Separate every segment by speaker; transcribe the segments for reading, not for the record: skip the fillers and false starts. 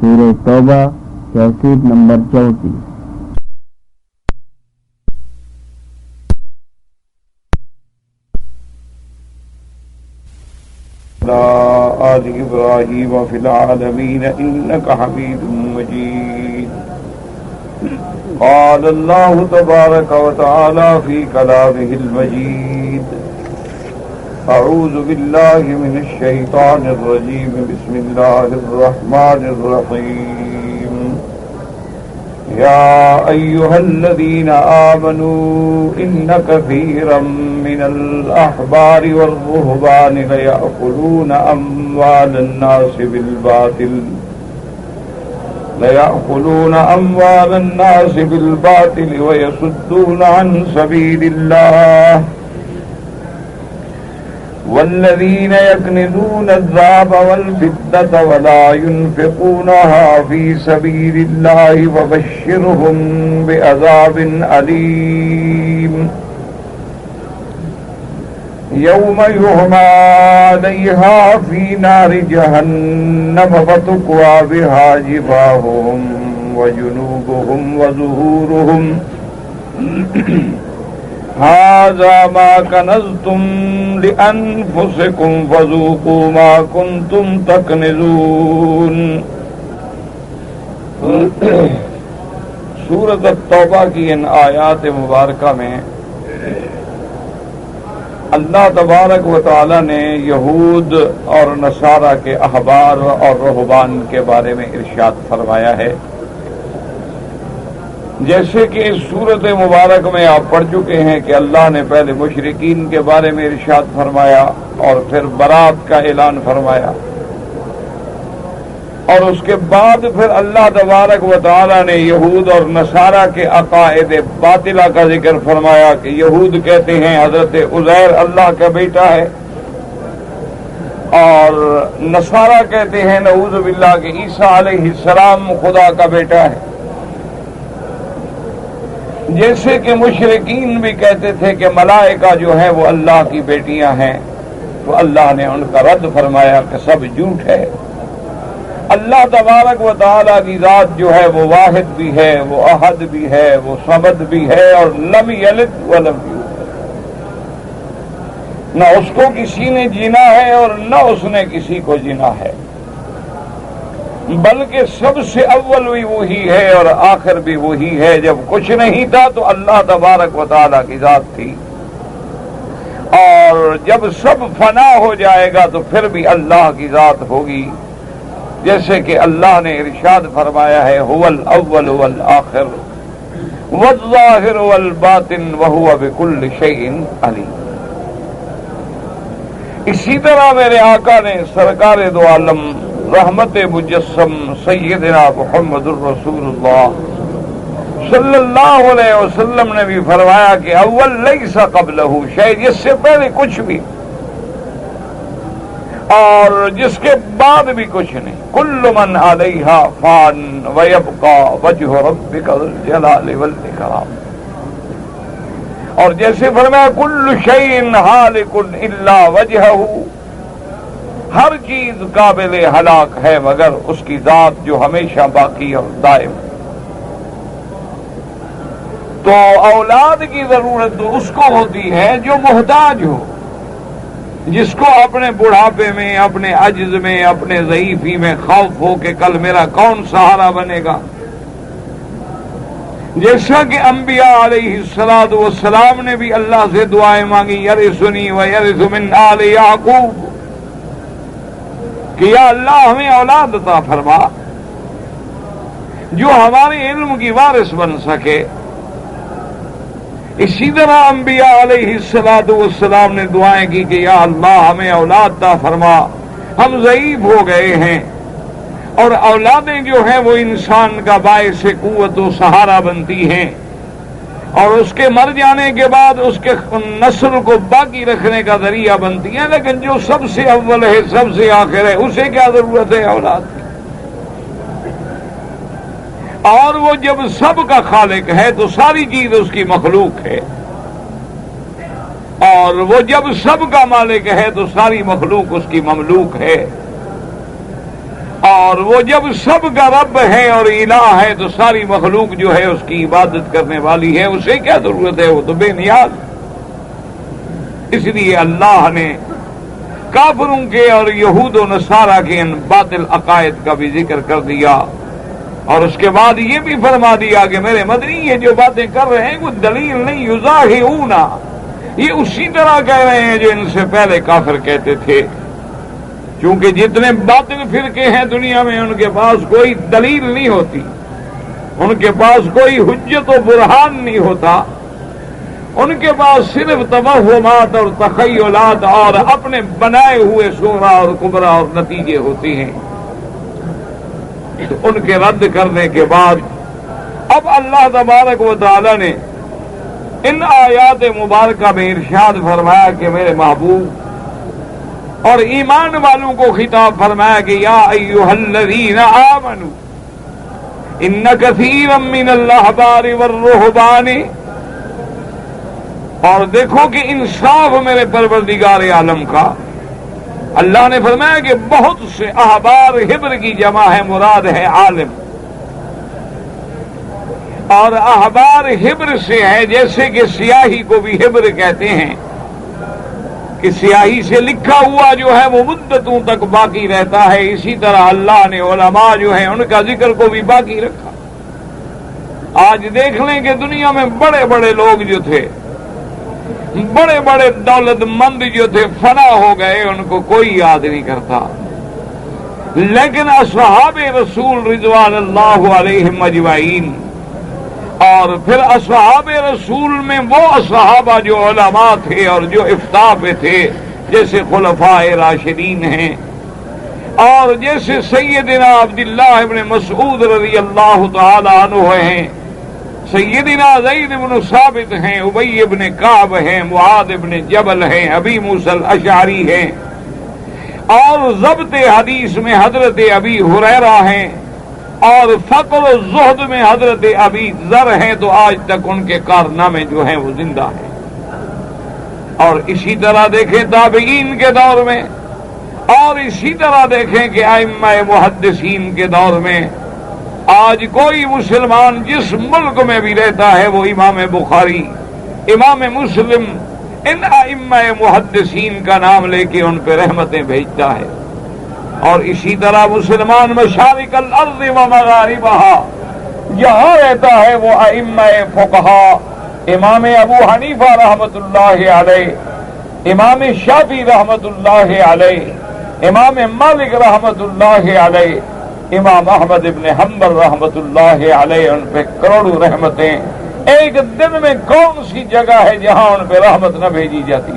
Speaker 1: سورہ توبہ cassette number 34۔
Speaker 2: آل إبراهيم في العالمين إنك حميد مجيد۔ قال الله تبارك وتعالى في كلامه المجيد: أعوذ بالله من الشيطان الرجيم، بسم الله الرحمن الرحيم۔ يا أيها الذين آمنوا إن كثيرا من الأحبار والرهبان ليأكلون أموال الناس بالباطل ويصدون عن سبيل الله، والذين يكنزون الذهب والفضة ولا ينفقونها في سبيل الله فبشرهم بعذاب أليم، يوم يهمى عليها في نار جهنم فتكوى بها جباههم وجنوبهم وظهورهم، هذا ما كنزتم لأنفسكم فذوقوا ما كنتم تكنزون۔ سورۃ التوبہ کی ان آیات مبارکہ میں اللہ تبارک و تعالی نے یہود اور نصارہ کے احبار اور رہبان کے بارے میں ارشاد فرمایا ہے۔ جیسے کہ اس سورۃ مبارک میں آپ پڑھ چکے ہیں کہ اللہ نے پہلے مشرکین کے بارے میں ارشاد فرمایا اور پھر برات کا اعلان فرمایا، اور اس کے بعد پھر اللہ تبارک و تعالی نے یہود اور نصارہ کے عقائد باطلہ کا ذکر فرمایا کہ یہود کہتے ہیں حضرت عزیر اللہ کا بیٹا ہے، اور نصارہ کہتے ہیں نعوذ باللہ کہ عیسیٰ علیہ السلام خدا کا بیٹا ہے۔ جیسے کہ مشرکین بھی کہتے تھے کہ ملائکہ جو ہیں وہ اللہ کی بیٹیاں ہیں، تو اللہ نے ان کا رد فرمایا کہ سب جھوٹ ہے۔ اللہ تبارک و تعالیٰ کی ذات جو ہے وہ واحد بھی ہے، وہ احد بھی ہے، وہ صمد بھی ہے، اور لم یلد ولم یولد، نہ اس کو کسی نے جینا ہے اور نہ اس نے کسی کو جینا ہے، بلکہ سب سے اول بھی وہی ہے اور آخر بھی وہی ہے۔ جب کچھ نہیں تھا تو اللہ تبارک و تعالیٰ کی ذات تھی، اور جب سب فنا ہو جائے گا تو پھر بھی اللہ کی ذات ہوگی، جیسے کہ اللہ نے ارشاد فرمایا ہے هو الاول والآخر والظاہر والباطن وهو بكل شيء علیم۔ اسی طرح میرے آقا نے سرکار دو عالم رحمت مجسم سیدنا محمد الرسول اللہ صلی اللہ علیہ وسلم نے بھی فرمایا کہ اول لیس قبلہ شیء، جس سے پہلے کچھ بھی اور جس کے بعد بھی کچھ نہیں، کل من علیہا فان ویبقى وجہ ربک ذو الجلال والاکرام۔ اور جیسے فرمایا کل شیء ہالک الا وجہہ، ہر چیز قابل ہلاک ہے مگر اس کی ذات جو ہمیشہ باقی اور دائم۔ تو اولاد کی ضرورت تو اس کو ہوتی ہے جو محتاج ہو، جس کو اپنے بڑھاپے میں، اپنے عجز میں، اپنے ضعیفی میں خوف ہو کہ کل میرا کون سہارا بنے گا۔ جیسا کہ انبیاء علیہ السلام نے بھی اللہ سے دعائیں مانگی یرثنی ویرث من آل یعقوب، کہ یا اللہ ہمیں اولاد عطا فرما جو ہمارے علم کی وارث بن سکے۔ اسی طرح انبیاء علیہ السلام نے دعائیں کی کہ یا اللہ ہمیں اولاد عطا فرما، ہم ضعیف ہو گئے ہیں، اور اولادیں جو ہیں وہ انسان کا باعث قوت و سہارا بنتی ہیں، اور اس کے مر جانے کے بعد اس کے نسل کو باقی رکھنے کا ذریعہ بنتی ہیں، لیکن جو سب سے اول ہے، سب سے آخر ہے، اسے کیا ضرورت ہے اولاد کی؟ اور وہ جب سب کا خالق ہے تو ساری چیز اس کی مخلوق ہے، اور وہ جب سب کا مالک ہے تو ساری مخلوق اس کی مملوک ہے، اور وہ جب سب کا رب ہے اور الہ ہے تو ساری مخلوق جو ہے اس کی عبادت کرنے والی ہے، اسے کیا ضرورت ہے، وہ تو بے نیاز۔ اس لیے اللہ نے کافروں کے اور یہود و نصارہ کے ان باطل عقائد کا بھی ذکر کر دیا، اور اس کے بعد یہ بھی فرما دیا کہ میرے مدنی یہ جو باتیں کر رہے ہیں وہ دلیل نہیں، یضاہئون، یہ اسی طرح کہہ رہے ہیں جو ان سے پہلے کافر کہتے تھے، کیونکہ جتنے باطل فرقے ہیں دنیا میں ان کے پاس کوئی دلیل نہیں ہوتی، ان کے پاس کوئی حجت و برہان نہیں ہوتا، ان کے پاس صرف توہمات اور تخیلات اور اپنے بنائے ہوئے صورا اور کبرا اور نتیجے ہوتی ہیں۔ تو ان کے رد کرنے کے بعد اب اللہ تبارک و تعالی نے ان آیات مبارکہ میں ارشاد فرمایا کہ میرے محبوب، اور ایمان والوں کو خطاب فرمایا کہ یا ایھا الذین آمنوا ان کثیرا من الاحبار والرہبان، اور دیکھو کہ انصاف میرے پروردگار عالم کا، اللہ نے فرمایا کہ بہت سے احبار، حبر کی جمع ہے، مراد ہے عالم، اور احبار حبر سے ہے، جیسے کہ سیاہی کو بھی حبر کہتے ہیں کہ سیاہی سے لکھا ہوا جو ہے وہ مدتوں تک باقی رہتا ہے، اسی طرح اللہ نے علماء جو ہیں ان کا ذکر کو بھی باقی رکھا۔ آج دیکھ لیں کہ دنیا میں بڑے بڑے لوگ جو تھے، بڑے بڑے دولت مند جو تھے، فنا ہو گئے، ان کو کوئی یاد نہیں کرتا، لیکن اصحاب رسول رضوان اللہ علیہم اجمعین، اور پھر اصحاب رسول میں وہ صحابہ جو علماء تھے اور جو افتاء پہ تھے، جیسے خلفاء راشدین ہیں، اور جیسے سیدنا عبداللہ ابن مسعود رضی اللہ تعالی عنہ ہیں، سیدنا زید بن ثابت ہیں، ابی ابن کعب ہیں، معاذ ابن جبل ہیں، ابی موسیٰ الاشعری ہیں، اور ضبط حدیث میں حضرت ابی ہریرہ ہیں، اور فقر و زہد میں حضرت ابی ذر ہیں، تو آج تک ان کے کارنامے جو ہیں وہ زندہ ہیں۔ اور اسی طرح دیکھیں تابعین کے دور میں، اور اسی طرح دیکھیں کہ ائمہ محدثین کے دور میں، آج کوئی مسلمان جس ملک میں بھی رہتا ہے وہ امام بخاری، امام مسلم، ان ائمہ محدثین کا نام لے کے ان پہ رحمتیں بھیجتا ہے۔ اور اسی طرح مسلمان مشارق الارض و مغاربہا جہاں رہتا ہے وہ ائمہ فقہا، امام ابو حنیفہ رحمت اللہ علیہ، امام شافعی رحمت اللہ علیہ، امام مالک رحمت اللہ علیہ، امام احمد ابن حنبل رحمت اللہ علیہ، ان پہ کروڑوں رحمتیں۔ ایک دن میں کون سی جگہ ہے جہاں ان پہ رحمت نہ بھیجی جاتی؟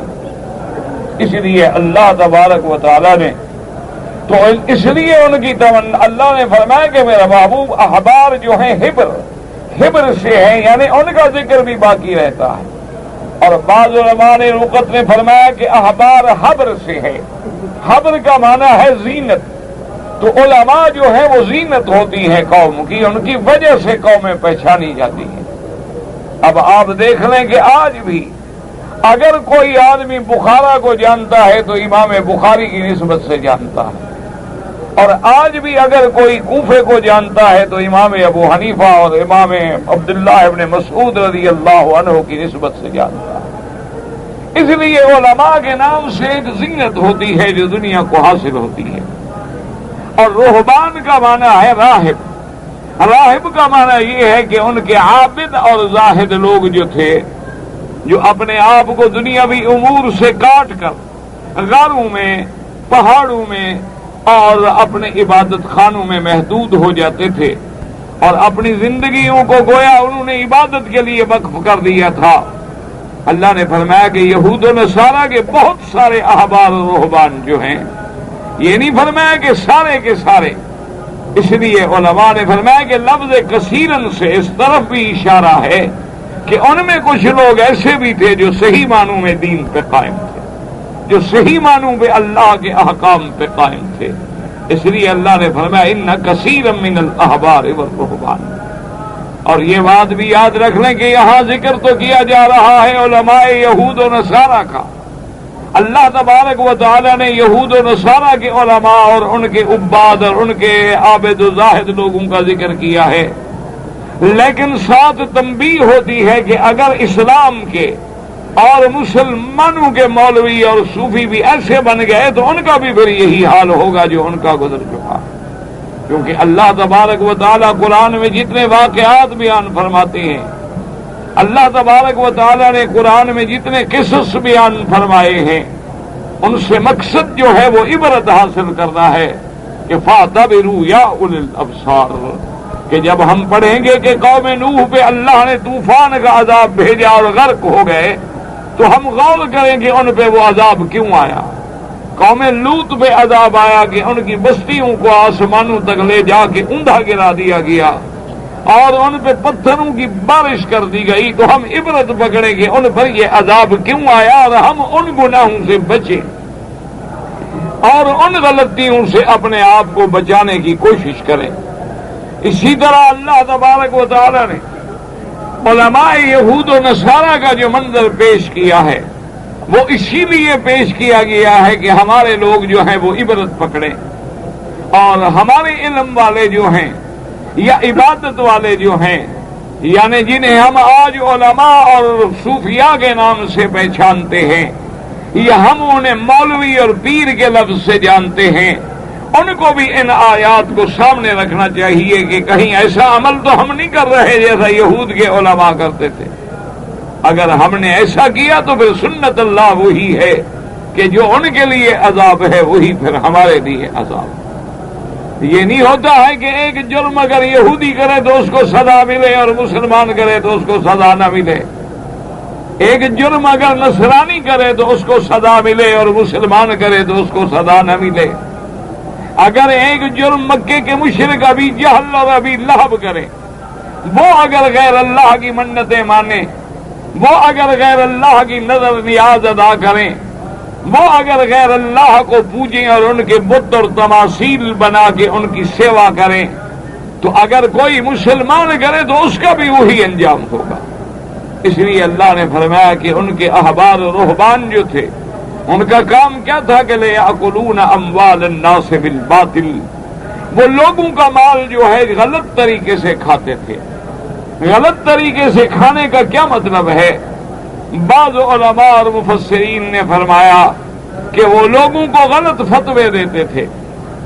Speaker 2: اس لیے اللہ تبارک و تعالی نے، تو اس لیے ان کی تمنا، اللہ نے فرمایا کہ میرا محبوب احبار جو ہیں حبر سے ہیں، یعنی ان کا ذکر بھی باقی رہتا ہے۔ اور بعض علماء نے رقت نے فرمایا کہ احبار حبر سے ہے، حبر کا معنی ہے زینت، تو علماء جو ہیں وہ زینت ہوتی ہیں قوم کی، ان کی وجہ سے قومیں پہچانی جاتی ہیں۔ اب آپ دیکھ لیں کہ آج بھی اگر کوئی آدمی بخارا کو جانتا ہے تو امام بخاری کی نسبت سے جانتا ہے، اور آج بھی اگر کوئی کوفے کو جانتا ہے تو امام ابو حنیفہ اور امام عبداللہ ابن مسعود رضی اللہ عنہ کی نسبت سے جانتا ہے۔ اس لیے علماء کے نام سے ایک زینت ہوتی ہے جو دنیا کو حاصل ہوتی ہے۔ اور رہبان کا معنی ہے راہب، راہب کا معنی یہ ہے کہ ان کے عابد اور زاہد لوگ جو تھے، جو اپنے آپ کو دنیاوی امور سے کاٹ کر غاروں میں، پہاڑوں میں اور اپنے عبادت خانوں میں محدود ہو جاتے تھے، اور اپنی زندگیوں کو گویا انہوں نے عبادت کے لیے وقف کر دیا تھا۔ اللہ نے فرمایا کہ یہود و نصارہ کے بہت سارے احبار و رہبان جو ہیں، یہ نہیں فرمایا کہ سارے کے سارے، اس لیے علماء نے فرمایا کہ لفظ کثیرن سے اس طرف بھی اشارہ ہے کہ ان میں کچھ لوگ ایسے بھی تھے جو صحیح معنوں میں دین پہ قائم تھے، جو صحیح معنوں پہ اللہ کے احکام پہ قائم تھے۔ اس لیے اللہ نے فرمایا ان کثیرا من الاحبار والرہبان۔ اور یہ بات بھی یاد رکھ لیں کہ یہاں ذکر تو کیا جا رہا ہے علماء یہود و نصارہ کا، اللہ تبارک و تعالی نے یہود و نصارہ کے علماء اور ان کے عباد اور ان کے عابد و زاہد لوگوں کا ذکر کیا ہے، لیکن ساتھ تنبیہ ہوتی ہے کہ اگر اسلام کے اور مسلمانوں کے مولوی اور صوفی بھی ایسے بن گئے تو ان کا بھی پھر یہی حال ہوگا جو ان کا گزر چکا، کیونکہ اللہ تبارک و تعالی قرآن میں جتنے واقعات بیان فرماتے ہیں، اللہ تبارک و تعالی نے قرآن میں جتنے قصص بیان فرمائے ہیں، ان سے مقصد جو ہے وہ عبرت حاصل کرنا ہے کہ فَاعْتَبِرُوا يَا أُولِي الْأَبْصَارِ، کہ جب ہم پڑھیں گے کہ قوم نوح پہ اللہ نے طوفان کا عذاب بھیجا اور غرق ہو گئے، تو ہم غور کریں کہ ان پہ وہ عذاب کیوں آیا۔ قوم لوط پہ عذاب آیا کہ ان کی بستیوں کو آسمانوں تک لے جا کے اوندا گرا دیا گیا اور ان پہ پتھروں کی بارش کر دی گئی، تو ہم عبرت پکڑیں کہ ان پر یہ عذاب کیوں آیا اور ہم ان گناہوں سے بچیں اور ان غلطیوں سے اپنے آپ کو بچانے کی کوشش کریں۔ اسی طرح اللہ تبارک و تعالی نے علماء یہود و نصارہ کا جو منظر پیش کیا ہے وہ اسی لیے پیش کیا گیا ہے کہ ہمارے لوگ جو ہیں وہ عبرت پکڑیں، اور ہمارے علم والے جو ہیں یا عبادت والے جو ہیں، یعنی جنہیں ہم آج علماء اور صوفیاء کے نام سے پہچانتے ہیں یا ہم انہیں مولوی اور پیر کے لفظ سے جانتے ہیں، ان کو بھی ان آیات کو سامنے رکھنا چاہیے کہ کہیں ایسا عمل تو ہم نہیں کر رہے جیسا یہود کے علماء کرتے تھے۔ اگر ہم نے ایسا کیا تو پھر سنت اللہ وہی ہے کہ جو ان کے لیے عذاب ہے وہی پھر ہمارے لیے عذاب۔ یہ نہیں ہوتا ہے کہ ایک جرم اگر یہودی کرے تو اس کو سزا ملے اور مسلمان کرے تو اس کو سزا نہ ملے، ایک جرم اگر نصرانی کرے تو اس کو سزا ملے اور مسلمان کرے تو اس کو سزا نہ ملے، اگر ایک جرم مکے کے مشرک ابھی جہل اور ابھی لہب کرے، وہ اگر غیر اللہ کی منتیں مانے، وہ اگر غیر اللہ کی نظر نیاز ادا کریں، وہ اگر غیر اللہ کو پوجیں اور ان کے بت اور تماثیل بنا کے ان کی سیوا کریں، تو اگر کوئی مسلمان کرے تو اس کا بھی وہی انجام ہوگا۔ اس لیے اللہ نے فرمایا کہ ان کے احبار و رہبان جو تھے ان کا کام کیا تھا کہ لَيَأْكُلُونَ أَمْوَالَ النَّاسِ بِالْبَاطِلِ، وہ لوگوں کا مال جو ہے غلط طریقے سے کھاتے تھے۔ غلط طریقے سے کھانے کا کیا مطلب ہے؟ بعض علماء اور مفسرین نے فرمایا کہ وہ لوگوں کو غلط فتوے دیتے تھے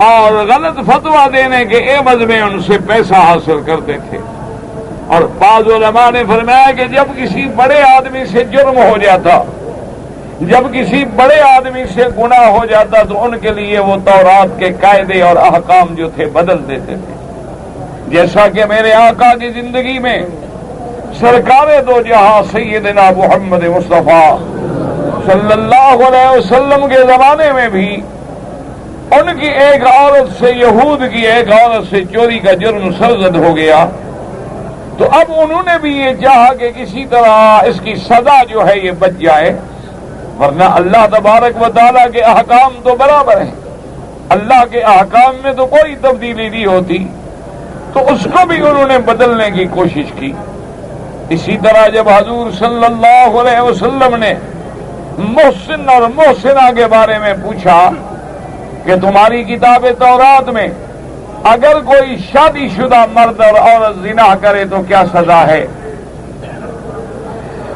Speaker 2: اور غلط فتویٰ دینے کے عوض میں ان سے پیسہ حاصل کرتے تھے، اور بعض علماء نے فرمایا کہ جب کسی بڑے آدمی سے جرم ہو جاتا، جب کسی بڑے آدمی سے گناہ ہو جاتا تو ان کے لیے وہ تورات کے قاعدے اور احکام جو تھے بدل دیتے تھے، جیسا کہ میرے آقا کی زندگی میں سرکار دو جہاں سیدنا محمد مصطفیٰ صلی اللہ علیہ وسلم کے زمانے میں بھی ان کی ایک عورت سے، یہود کی ایک عورت سے چوری کا جرم سرزد ہو گیا، تو اب انہوں نے بھی یہ چاہا کہ کسی طرح اس کی سزا جو ہے یہ بچ جائے، ورنہ اللہ تبارک و تعالیٰ کے احکام تو برابر ہیں، اللہ کے احکام میں تو کوئی تبدیلی نہیں ہوتی، تو اس کو بھی انہوں نے بدلنے کی کوشش کی۔ اسی طرح جب حضور صلی اللہ علیہ وسلم نے محسن اور محسنہ کے بارے میں پوچھا کہ تمہاری کتاب تورات میں اگر کوئی شادی شدہ مرد اور عورت زنا کرے تو کیا سزا ہے؟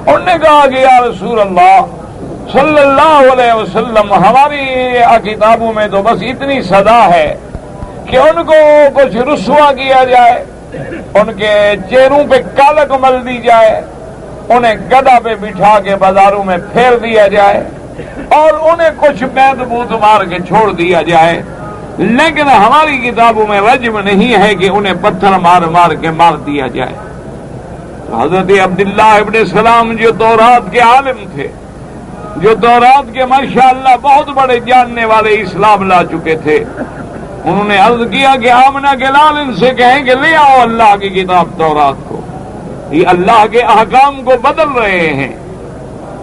Speaker 2: انہوں نے کہا کہ یا رسول اللہ صلی اللہ علیہ وسلم، ہماری کتابوں میں تو بس اتنی سزا ہے کہ ان کو کچھ رسوا کیا جائے، ان کے چہروں پہ کالک مل دی جائے، انہیں گدھا پہ بٹھا کے بازاروں میں پھیر دیا جائے اور انہیں کچھ بیت بوت مار کے چھوڑ دیا جائے، لیکن ہماری کتابوں میں رجم نہیں ہے کہ انہیں پتھر مار مار کے مار دیا جائے۔ حضرت عبداللہ ابن سلام جو تورات کے عالم تھے، جو تورات کے ماشاءاللہ بہت بڑے جاننے والے اسلام لا چکے تھے، انہوں نے عرض کیا کہ آمنہ کے لال ان سے کہیں کہ لے آؤ اللہ کی کتاب تورات کو، یہ اللہ کے احکام کو بدل رہے ہیں۔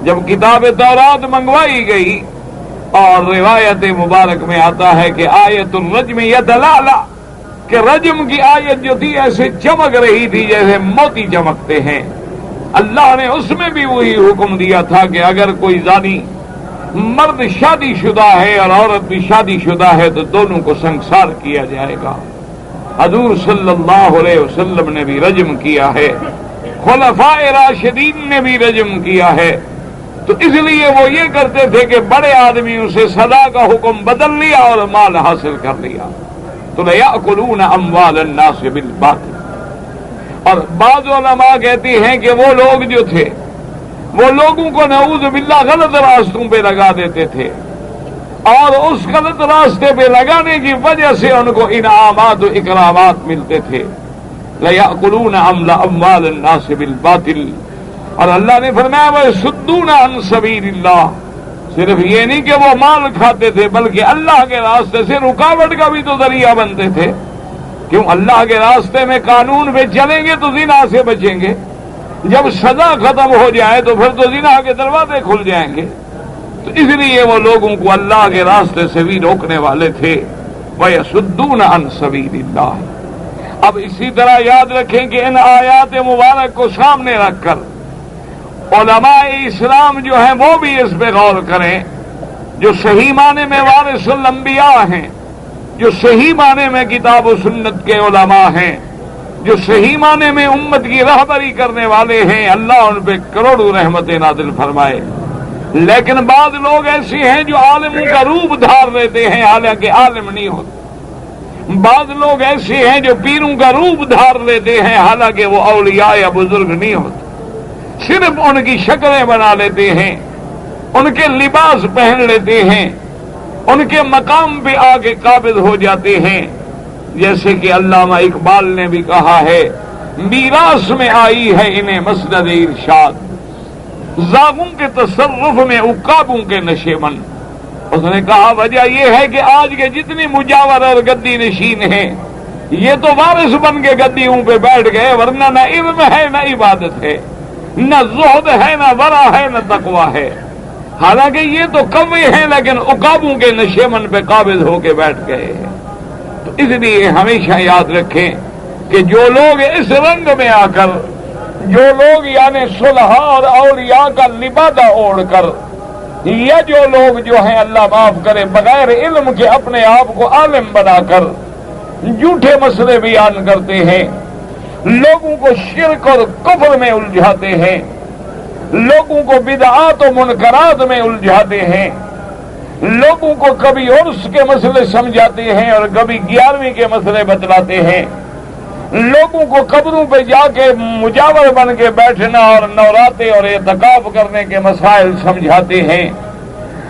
Speaker 2: جب کتاب تورات منگوائی گئی اور روایت مبارک میں آتا ہے کہ آیت الرجم یتلالہ، کہ رجم کی آیت جو تھی ایسے چمک رہی تھی جیسے موتی چمکتے ہیں، اللہ نے اس میں بھی وہی حکم دیا تھا کہ اگر کوئی زانی مرد شادی شدہ ہے اور عورت بھی شادی شدہ ہے تو دونوں کو سنسار کیا جائے گا۔ حضور صلی اللہ علیہ وسلم نے بھی رجم کیا ہے، خلفاء راشدین نے بھی رجم کیا ہے۔ تو اس لیے وہ یہ کرتے تھے کہ بڑے آدمیوں سے سزا کا حکم بدل لیا اور مال حاصل کر لیا۔ تو لَيَأْكُلُونَ أَمْوَالَ النَّاسِ بِالْبَاطِلِ۔ اور بعض علماء کہتی ہیں کہ وہ لوگ جو تھے وہ لوگوں کو نعوذ باللہ غلط راستوں پہ لگا دیتے تھے، اور اس غلط راستے پہ لگانے کی وجہ سے ان کو انعامات و اکرامات ملتے تھے۔ لَيَأْكُلُونَ أَمْوَالَ النَّاسِ بِالْبَاطِلِ۔ اور اللہ نے فرمایا وَيَصُدُّونَ عَن سَبِيلِ اللَّهِ۔ صرف یہ نہیں کہ وہ مال کھاتے تھے بلکہ اللہ کے راستے سے رکاوٹ کا بھی تو ذریعہ بنتے تھے۔ کیوں؟ اللہ کے راستے میں قانون پہ چلیں گے تو زنا سے بچیں گے، جب سزا ختم ہو جائے تو پھر تو زنا کے دروازے کھل جائیں گے۔ تو اس لیے وہ لوگوں کو اللہ کے راستے سے بھی روکنے والے تھے۔ وَيَصُدُّونَ عَن سَبِيلِ اللَّهِ۔ اب اسی طرح یاد رکھیں کہ ان آیات مبارک کو سامنے رکھ کر علماء اسلام جو ہیں وہ بھی اس پہ غور کریں، جو صحیح معنی میں وارث الانبیاء ہیں، جو صحیح معنی میں کتاب و سنت کے علماء ہیں، جو صحیح معنی میں امت کی رہبری کرنے والے ہیں، اللہ ان پہ کروڑوں رحمتیں نازل فرمائے۔ لیکن بعض لوگ ایسے ہیں جو عالموں کا روپ دھار لیتے ہیں حالانکہ عالم نہیں ہوتے۔ بعض لوگ ایسے ہیں جو پیروں کا روپ دھار لیتے ہیں حالانکہ وہ اولیاء یا بزرگ نہیں ہوتے، صرف ان کی شکلیں بنا لیتے ہیں، ان کے لباس پہن لیتے ہیں، ان کے مقام پہ آ کے قابض ہو جاتے ہیں۔ جیسے کہ علامہ اقبال نے بھی کہا ہے، میراث میں آئی ہے انہیں مسند ارشاد، زاغوں کے تصرف میں عقابوں کے نشے من۔ اس نے کہا وجہ یہ ہے کہ آج کے جتنے مجاور اور گدی نشین ہیں یہ تو وارث بن کے گدیوں پہ بیٹھ گئے، ورنہ نہ علم ہے نہ عبادت ہے، نہ زہد ہے نہ ورع ہے نہ تقویٰ ہے۔ حالانکہ یہ تو کوے ہیں لیکن عقابوں کے نشے من پہ قابض ہو کے بیٹھ گئے ہیں۔ تو اس لیے ہمیشہ یاد رکھیں کہ جو لوگ اس رنگ میں آ کر، جو لوگ یعنی صلحاء اور اولیاء کا لبادہ اوڑھ کر، یا جو لوگ جو ہیں اللہ معاف کرے بغیر علم کے اپنے آپ کو عالم بنا کر جھوٹے مسئلے بیان کرتے ہیں، لوگوں کو شرک اور کفر میں الجھاتے ہیں، لوگوں کو بدعات و منکرات میں الجھاتے ہیں، لوگوں کو کبھی عرس کے مسئلے سمجھاتے ہیں اور کبھی 11ویں کے مسئلے بتلاتے ہیں، لوگوں کو قبروں پہ جا کے مجاور بن کے بیٹھنا اور نوراتے اور اعتکاف کرنے کے مسائل سمجھاتے ہیں،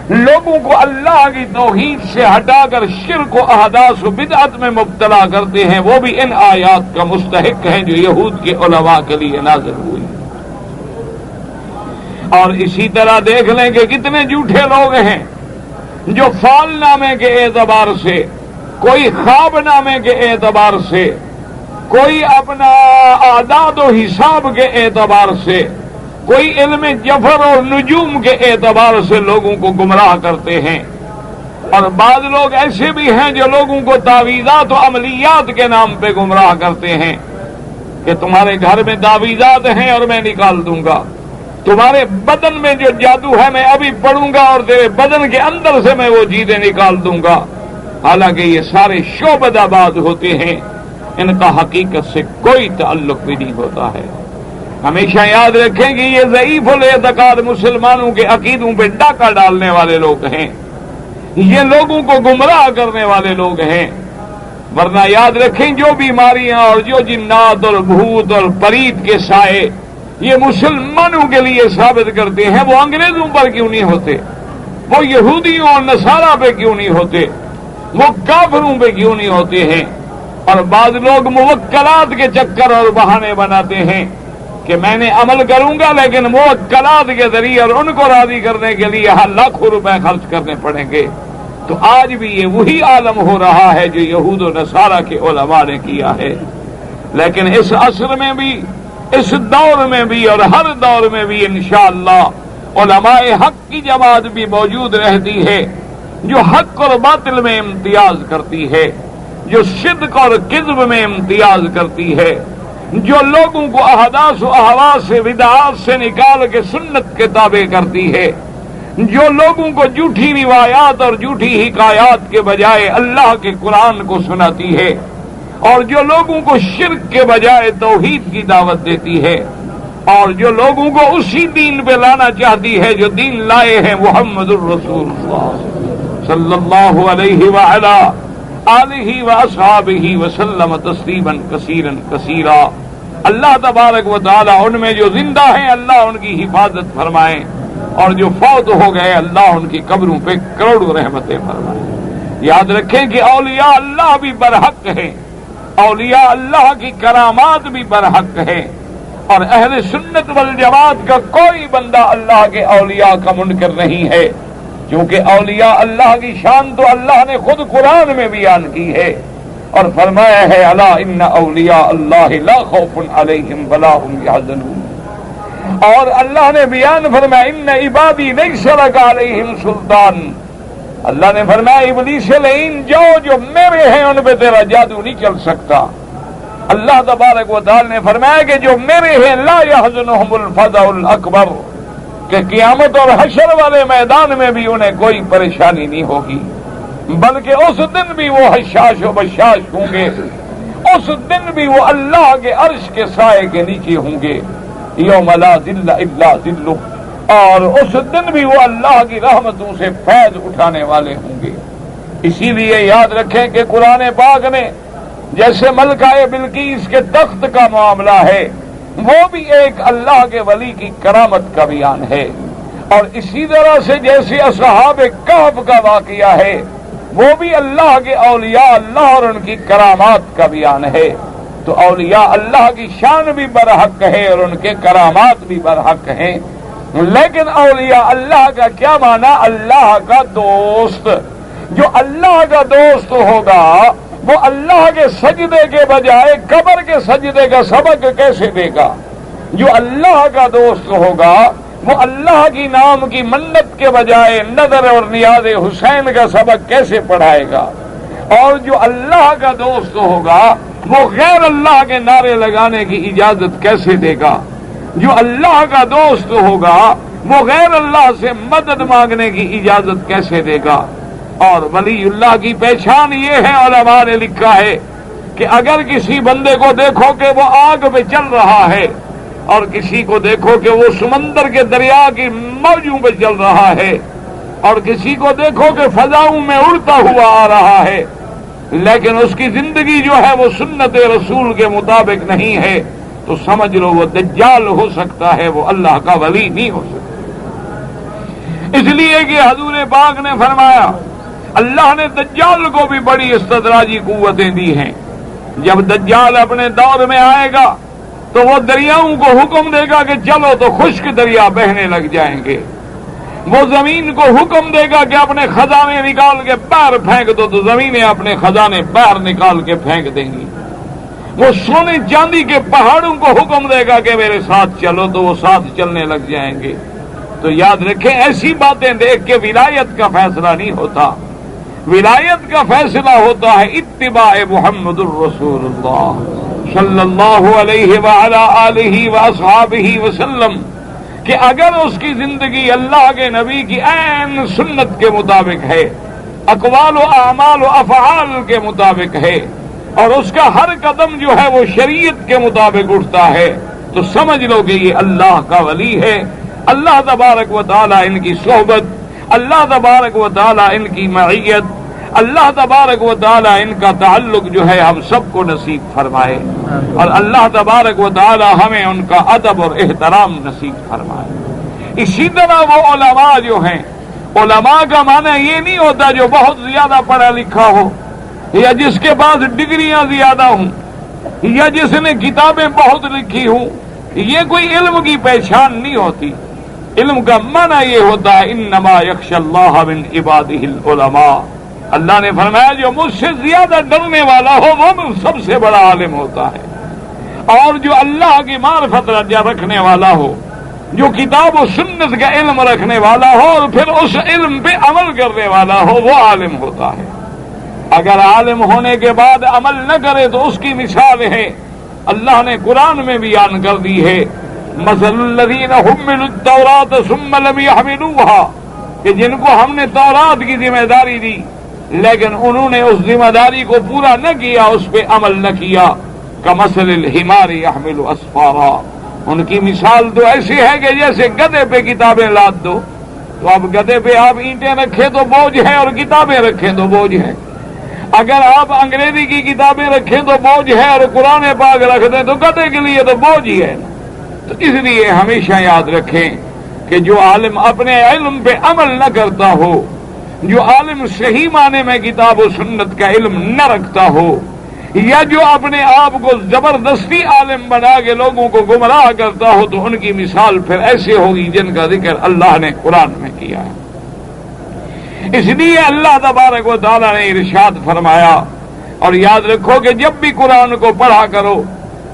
Speaker 2: لوگوں کو اللہ کی توحید سے ہٹا کر شرک و احداث و بدعت میں مبتلا کرتے ہیں، وہ بھی ان آیات کا مستحق ہیں جو یہود کے علماء کے لیے نازل ہوئی۔ اور اسی طرح دیکھ لیں کہ کتنے جھوٹے لوگ ہیں جو فال نامے کے اعتبار سے، کوئی خواب نامے کے اعتبار سے، کوئی اپنا اعداد و حساب کے اعتبار سے، کوئی علم جفر اور نجوم کے اعتبار سے لوگوں کو گمراہ کرتے ہیں۔ اور بعض لوگ ایسے بھی ہیں جو لوگوں کو تعویذات و عملیات کے نام پہ گمراہ کرتے ہیں کہ تمہارے گھر میں تعویذات ہیں اور میں نکال دوں گا، تمہارے بدن میں جو جادو ہے میں ابھی پڑھوں گا اور تیرے بدن کے اندر سے میں وہ چیزیں نکال دوں گا۔ حالانکہ یہ سارے شعبدہ باز ہوتے ہیں، ان کا حقیقت سے کوئی تعلق بھی نہیں ہوتا ہے۔ ہمیشہ یاد رکھیں کہ یہ ضعیف الاعتقاد مسلمانوں کے عقیدوں پہ ڈاکہ ڈالنے والے لوگ ہیں، یہ لوگوں کو گمراہ کرنے والے لوگ ہیں۔ ورنہ یاد رکھیں جو بیماریاں اور جو جنات اور بھوت اور پریت کے سائے یہ مسلمانوں کے لیے ثابت کرتے ہیں، وہ انگریزوں پر کیوں نہیں ہوتے؟ وہ یہودیوں اور نصارہ پہ کیوں نہیں ہوتے؟ وہ کافروں پہ کیوں نہیں ہوتے ہیں؟ اور بعض لوگ موکلات کے چکر اور بہانے بناتے ہیں کہ میں نے عمل کروں گا لیکن موکلات کے ذریعے اور ان کو راضی کرنے کے لیے لاکھوں روپے خرچ کرنے پڑیں گے۔ تو آج بھی یہ وہی عالم ہو رہا ہے جو یہود و نصارہ کے علماء نے کیا ہے۔ لیکن اس عصر میں بھی، اس دور میں بھی اور ہر دور میں بھی انشاءاللہ علماء حق کی جماعت بھی موجود رہتی ہے جو حق اور باطل میں امتیاز کرتی ہے، جو صدق اور کذب میں امتیاز کرتی ہے، جو لوگوں کو احداث و احواس سے بدعات سے نکال کے سنت کے تابع کرتی ہے، جو لوگوں کو جھوٹی روایات اور جھوٹی حکایات کے بجائے اللہ کے قرآن کو سناتی ہے، اور جو لوگوں کو شرک کے بجائے توحید کی دعوت دیتی ہے، اور جو لوگوں کو اسی دین پہ لانا چاہتی ہے جو دین لائے ہیں محمد الرسول اللہ صلی اللہ علیہ وعلا آلہ واصحابہ وسلم تسلیما کثیرا کثیرا۔ اللہ تبارک و تعالی ان میں جو زندہ ہیں اللہ ان کی حفاظت فرمائے، اور جو فوت ہو گئے اللہ ان کی قبروں پہ کروڑوں رحمتیں فرمائے۔ یاد رکھیں کہ اولیاء اللہ بھی برحق ہیں، اولیاء اللہ کی کرامات بھی برحق ہیں، اور اہل سنت والجماعت کا کوئی بندہ اللہ کے اولیاء کا منکر نہیں ہے، کیونکہ اولیاء اللہ کی شان تو اللہ نے خود قرآن میں بیان کی ہے، اور فرمایا ہے الا ان اولیاء اللہ لا خوف علیہم ولا هم یحزنون، اور اللہ نے بیان فرمایا ان عبادی لیس لک علیہم سلطان، اللہ نے فرمایا ابلیس لعین جو میرے ہیں ان پہ تیرا جادو نہیں چل سکتا۔ اللہ تبارک و تعالی نے فرمایا کہ جو میرے ہیں لا يحزنهم الفزع الاکبر، کہ قیامت اور حشر والے میدان میں بھی انہیں کوئی پریشانی نہیں ہوگی، بلکہ اس دن بھی وہ حشاش و بشاش ہوں گے، اس دن بھی وہ اللہ کے عرش کے سائے کے نیچے ہوں گے، یوم لا ذل الا ذلہ، اور اس دن بھی وہ اللہ کی رحمتوں سے فیض اٹھانے والے ہوں گے۔ اسی لیے یاد رکھیں کہ قرآن پاک نے جیسے ملکہ بلقیس کے تخت کا معاملہ ہے وہ بھی ایک اللہ کے ولی کی کرامت کا بیان ہے، اور اسی طرح سے جیسے اصحاب کہف کا واقعہ ہے وہ بھی اللہ کے اولیاء اللہ اور ان کی کرامات کا بیان ہے۔ تو اولیاء اللہ کی شان بھی برحق ہے اور ان کے کرامات بھی برحق ہیں، لیکن اولیاء اللہ کا کیا معنی؟ اللہ کا دوست۔ جو اللہ کا دوست ہوگا وہ اللہ کے سجدے کے بجائے قبر کے سجدے کا سبق کیسے دے گا؟ جو اللہ کا دوست ہوگا وہ اللہ کی نام کی منت کے بجائے نظر اور نیاز حسین کا سبق کیسے پڑھائے گا؟ اور جو اللہ کا دوست ہوگا وہ غیر اللہ کے نعرے لگانے کی اجازت کیسے دے گا؟ جو اللہ کا دوست ہوگا وہ غیر اللہ سے مدد مانگنے کی اجازت کیسے دے گا؟ اور ولی اللہ کی پہچان یہ ہے، علماء نے لکھا ہے کہ اگر کسی بندے کو دیکھو کہ وہ آگ پہ چل رہا ہے، اور کسی کو دیکھو کہ وہ سمندر کے دریا کی موجوں پہ چل رہا ہے، اور کسی کو دیکھو کہ فضاؤں میں اڑتا ہوا آ رہا ہے، لیکن اس کی زندگی جو ہے وہ سنت رسول کے مطابق نہیں ہے، تو سمجھ لو وہ دجال ہو سکتا ہے، وہ اللہ کا ولی نہیں ہو سکتا۔ اس لیے کہ حضور پاک نے فرمایا اللہ نے دجال کو بھی بڑی استدراجی قوتیں دی ہیں۔ جب دجال اپنے دور میں آئے گا تو وہ دریاؤں کو حکم دے گا کہ چلو تو خشک دریا بہنے لگ جائیں گے، وہ زمین کو حکم دے گا کہ اپنے خزانے نکال کے باہر پھینک دو تو زمینیں اپنے خزانے باہر نکال کے پھینک دیں گی، وہ سونے چاندی کے پہاڑوں کو حکم دے گا کہ میرے ساتھ چلو تو وہ ساتھ چلنے لگ جائیں گے۔ تو یاد رکھیں ایسی باتیں دیکھ کے ولایت کا فیصلہ نہیں ہوتا، ولایت کا فیصلہ ہوتا ہے اتباع محمد الرسول اللہ صلی اللہ علیہ وعلا آلہ واصحابہ وسلم، کہ اگر اس کی زندگی اللہ کے نبی کی عین سنت کے مطابق ہے، اقوال و اعمال و افعال کے مطابق ہے، اور اس کا ہر قدم جو ہے وہ شریعت کے مطابق اٹھتا ہے، تو سمجھ لو کہ یہ اللہ کا ولی ہے۔ اللہ تبارک و تعالی ان کی صحبت، اللہ تبارک و تعالی ان کی معیت، اللہ تبارک و تعالی ان کا تعلق جو ہے ہم سب کو نصیب فرمائے، اور اللہ تبارک و تعالی ہمیں ان کا ادب اور احترام نصیب فرمائے۔ اسی طرح وہ علماء جو ہیں، علماء کا معنی یہ نہیں ہوتا جو بہت زیادہ پڑھا لکھا ہو، یا جس کے پاس ڈگریاں زیادہ ہوں، یا جس نے کتابیں بہت لکھی ہوں، یہ کوئی علم کی پہچان نہیں ہوتی۔ علم کا معنی یہ ہوتا ہے انما یخشی اللہ من عبادہ العلماء، اللہ نے فرمایا جو مجھ سے زیادہ ڈرنے والا ہو وہ سب سے بڑا عالم ہوتا ہے، اور جو اللہ کی معرفت رکھنے والا ہو، جو کتاب و سنت کا علم رکھنے والا ہو اور پھر اس علم پہ عمل کرنے والا ہو وہ عالم ہوتا ہے۔ اگر عالم ہونے کے بعد عمل نہ کرے تو اس کی مثال ہے، اللہ نے قرآن میں بیان کر دی ہے، مثل الذین حملوا التوراۃ ثم لم يحملوها کہ جن کو ہم نے تورات کی ذمہ داری دی لیکن انہوں نے اس ذمہ داری کو پورا نہ کیا، اس پہ عمل نہ کیا، کمثل الحمار یحمل اسفارا، ان کی مثال تو ایسی ہے کہ جیسے گدھے پہ کتابیں لاد دو، تو اب گدھے پہ آپ اینٹیں رکھیں تو بوجھ ہے اور کتابیں رکھیں تو بوجھ ہے، اگر آپ انگریزی کی کتابیں رکھیں تو بوجھ ہے اور قرآن پاک رکھ دیں تو گدھے کے لیے تو بوجھ ہی ہے۔ تو اس لیے ہمیشہ یاد رکھیں کہ جو عالم اپنے علم پہ عمل نہ کرتا ہو، جو عالم صحیح معنی میں کتاب و سنت کا علم نہ رکھتا ہو، یا جو اپنے آپ کو زبردستی عالم بنا کے لوگوں کو گمراہ کرتا ہو، تو ان کی مثال پھر ایسے ہوگی جن کا ذکر اللہ نے قرآن میں کیا ہے۔ اس لیے اللہ تبارک و تعالیٰ نے ارشاد فرمایا، اور یاد رکھو کہ جب بھی قرآن کو پڑھا کرو،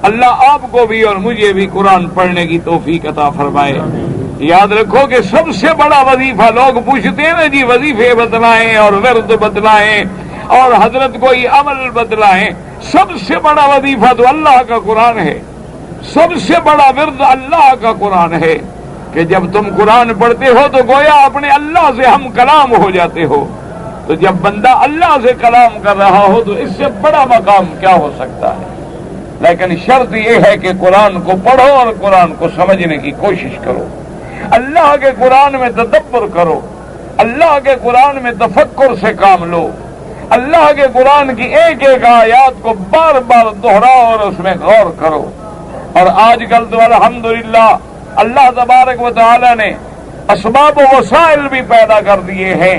Speaker 2: اللہ آپ کو بھی اور مجھے بھی قرآن پڑھنے کی توفیق عطا فرمائے۔ یاد رکھو کہ سب سے بڑا وظیفہ، لوگ پوچھتے ہیں نا جی وظیفے بتلائیں اور ورد بتلائیں اور حضرت کوئی عمل بتلائیں، سب سے بڑا وظیفہ تو اللہ کا قرآن ہے، سب سے بڑا ورد اللہ کا قرآن ہے، کہ جب تم قرآن پڑھتے ہو تو گویا اپنے اللہ سے ہم کلام ہو جاتے ہو۔ تو جب بندہ اللہ سے کلام کر رہا ہو تو اس سے بڑا مقام کیا ہو سکتا ہے؟ لیکن شرط یہ ہے کہ قرآن کو پڑھو اور قرآن کو سمجھنے کی کوشش کرو، اللہ کے قرآن میں تدبر کرو، اللہ کے قرآن میں تفکر سے کام لو، اللہ کے قرآن کی ایک ایک آیات کو بار بار دہراؤ اور اس میں غور کرو۔ اور آج کل تو الحمدللہ اللہ تبارک و تعالی نے اسباب و وسائل بھی پیدا کر دیے ہیں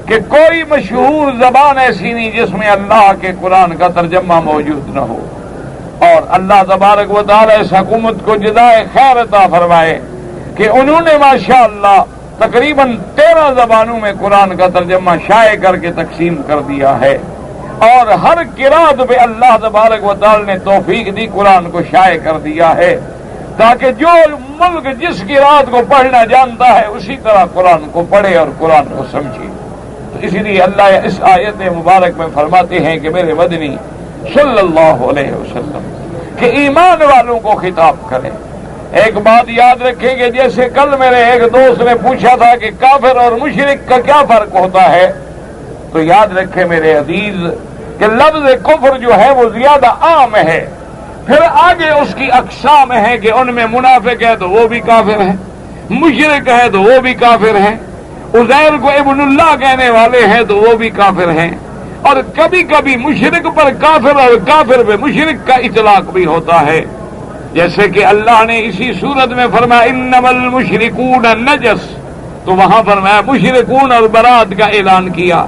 Speaker 2: کہ کوئی مشہور زبان ایسی نہیں جس میں اللہ کے قرآن کا ترجمہ موجود نہ ہو۔ اور اللہ تبارک و تعالی اس حکومت کو جزائے خیر عطا فرمائے کہ انہوں نے ماشاءاللہ تقریباً 13 زبانوں میں قرآن کا ترجمہ شائع کر کے تقسیم کر دیا ہے، اور ہر قرات پہ اللہ تبارک و تعالی نے توفیق دی، قرآن کو شائع کر دیا ہے، تاکہ جو ملک جس قرات کو پڑھنا جانتا ہے اسی طرح قرآن کو پڑھے اور قرآن کو سمجھے۔ تو اسی لیے اللہ اس آیت مبارک میں فرماتے ہیں کہ میرے مدنی صلی اللہ علیہ وسلم کہ ایمان والوں کو خطاب کریں۔ ایک بات یاد رکھیں کہ جیسے کل میرے ایک دوست نے پوچھا تھا کہ کافر اور مشرک کا کیا فرق ہوتا ہے، تو یاد رکھیں میرے عزیز کہ لفظ کفر جو ہے وہ زیادہ عام ہے، پھر آگے اس کی اقسام ہیں کہ ان میں منافق ہے تو وہ بھی کافر ہے، مشرک ہے تو وہ بھی کافر ہے، عزیر کو ابن اللہ کہنے والے ہیں تو وہ بھی کافر ہیں، اور کبھی کبھی مشرک پر کافر اور کافر پہ مشرک کا اطلاق بھی ہوتا ہے، جیسے کہ اللہ نے اسی صورت میں فرمایا انما المشرکون نجس، تو وہاں فرمایا مشرکون اور برات کا اعلان کیا،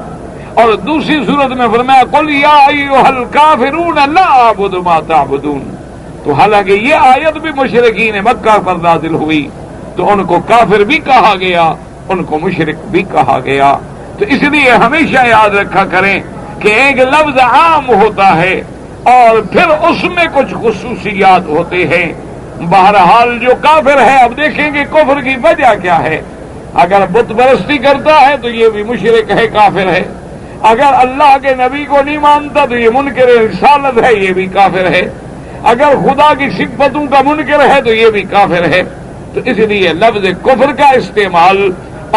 Speaker 2: اور دوسری صورت میں فرمایا قل یا ایھا الکافرون لا اعبد ما تعبدون، تو حالانکہ یہ آیت بھی مشرکین مکہ پر نازل ہوئی تو ان کو کافر بھی کہا گیا، ان کو مشرک بھی کہا گیا۔ تو اس لیے ہمیشہ یاد رکھا کریں کہ ایک لفظ عام ہوتا ہے اور پھر اس میں کچھ خصوصیات ہوتے ہیں۔ بہرحال جو کافر ہے، اب دیکھیں گے کفر کی وجہ کیا ہے۔ اگر بت پرستی کرتا ہے تو یہ بھی مشرک ہے، کافر ہے۔ اگر اللہ کے نبی کو نہیں مانتا تو یہ منکر رسالت ہے، یہ بھی کافر ہے۔ اگر خدا کی صفتوں کا منکر ہے تو یہ بھی کافر ہے۔ تو اس لیے لفظ کفر کا استعمال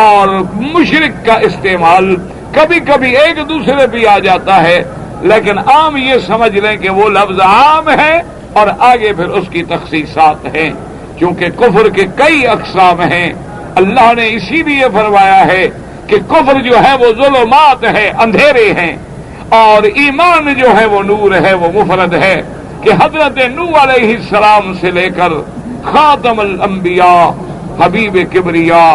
Speaker 2: اور مشرک کا استعمال کبھی کبھی ایک دوسرے پہ آ جاتا ہے، لیکن عام یہ سمجھ لیں کہ وہ لفظ عام ہے اور آگے پھر اس کی تخصیصات ہیں، کیونکہ کفر کے کئی اقسام ہیں۔ اللہ نے اسی لیے فرمایا ہے کہ کفر جو ہے وہ ظلمات ہے، اندھیرے ہیں، اور ایمان جو ہے وہ نور ہے، وہ مفرد ہے، کہ حضرت نوح علیہ السلام سے لے کر خاتم الانبیاء حبیب کبریا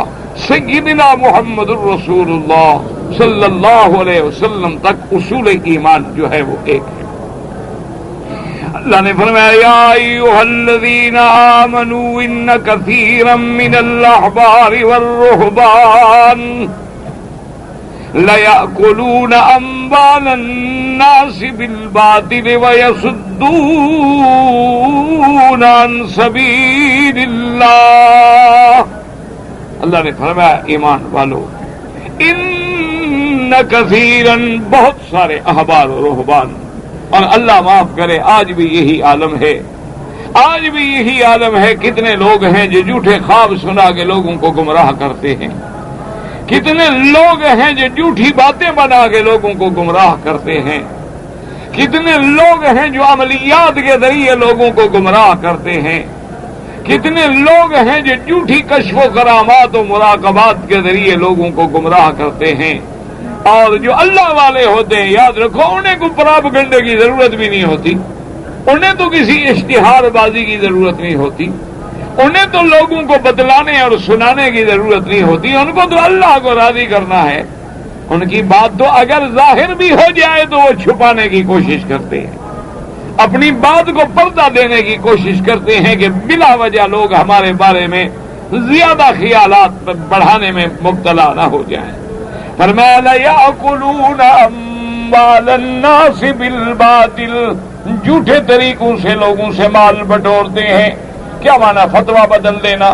Speaker 2: سیدنا محمد الرسول اللہ صلی اللہ علیہ وسلم تک اصول ایمان جو ہے وہ ایک ہے۔ اللہ نے فرمایا یا ایھا الذین آمنوا ان کثیرا من الاحبار والرہبان لَيَأْكُلُونَ أَمْوَالَ النَّاسِ بِالْبَاطِلِ وَيَصُدُّونَ عَنْ سَبِيلِ اللَّهِ۔ اللہ نے فرمایا ایمان والو، ان کثیرن بہت سارے احبار و رہبان، اور اللہ معاف کرے آج بھی یہی عالم ہے، آج بھی یہی عالم ہے۔ کتنے لوگ ہیں جو جھوٹے خواب سنا کے لوگوں کو گمراہ کرتے ہیں، کتنے لوگ ہیں جو جھوٹی باتیں بنا کے لوگوں کو گمراہ کرتے ہیں، کتنے لوگ ہیں جو عملیات کے ذریعے لوگوں کو گمراہ کرتے ہیں، کتنے لوگ ہیں جو جھوٹی کشف و کرامات و مراقبات کے ذریعے لوگوں کو گمراہ کرتے ہیں۔ اور جو اللہ والے ہوتے ہیں، یاد رکھو، انہیں کو پراپگنڈے کی ضرورت بھی نہیں ہوتی، انہیں تو کسی اشتہار بازی کی ضرورت نہیں ہوتی، انہیں تو لوگوں کو بتلانے اور سنانے کی ضرورت نہیں ہوتی، ان کو تو اللہ کو راضی کرنا ہے۔ ان کی بات تو اگر ظاہر بھی ہو جائے تو وہ چھپانے کی کوشش کرتے ہیں، اپنی بات کو پردہ دینے کی کوشش کرتے ہیں کہ بلا وجہ لوگ ہمارے بارے میں زیادہ خیالات بڑھانے میں مبتلا نہ ہو جائیں۔ فرمایا لَيَأْكُلُونَ أَمْوَالَ النَّاسِ بِالْبَاطِلِ، جھوٹے طریقوں سے لوگوں سے مال بٹورتے ہیں۔ کیا معنی؟ فتویٰ بدل دینا،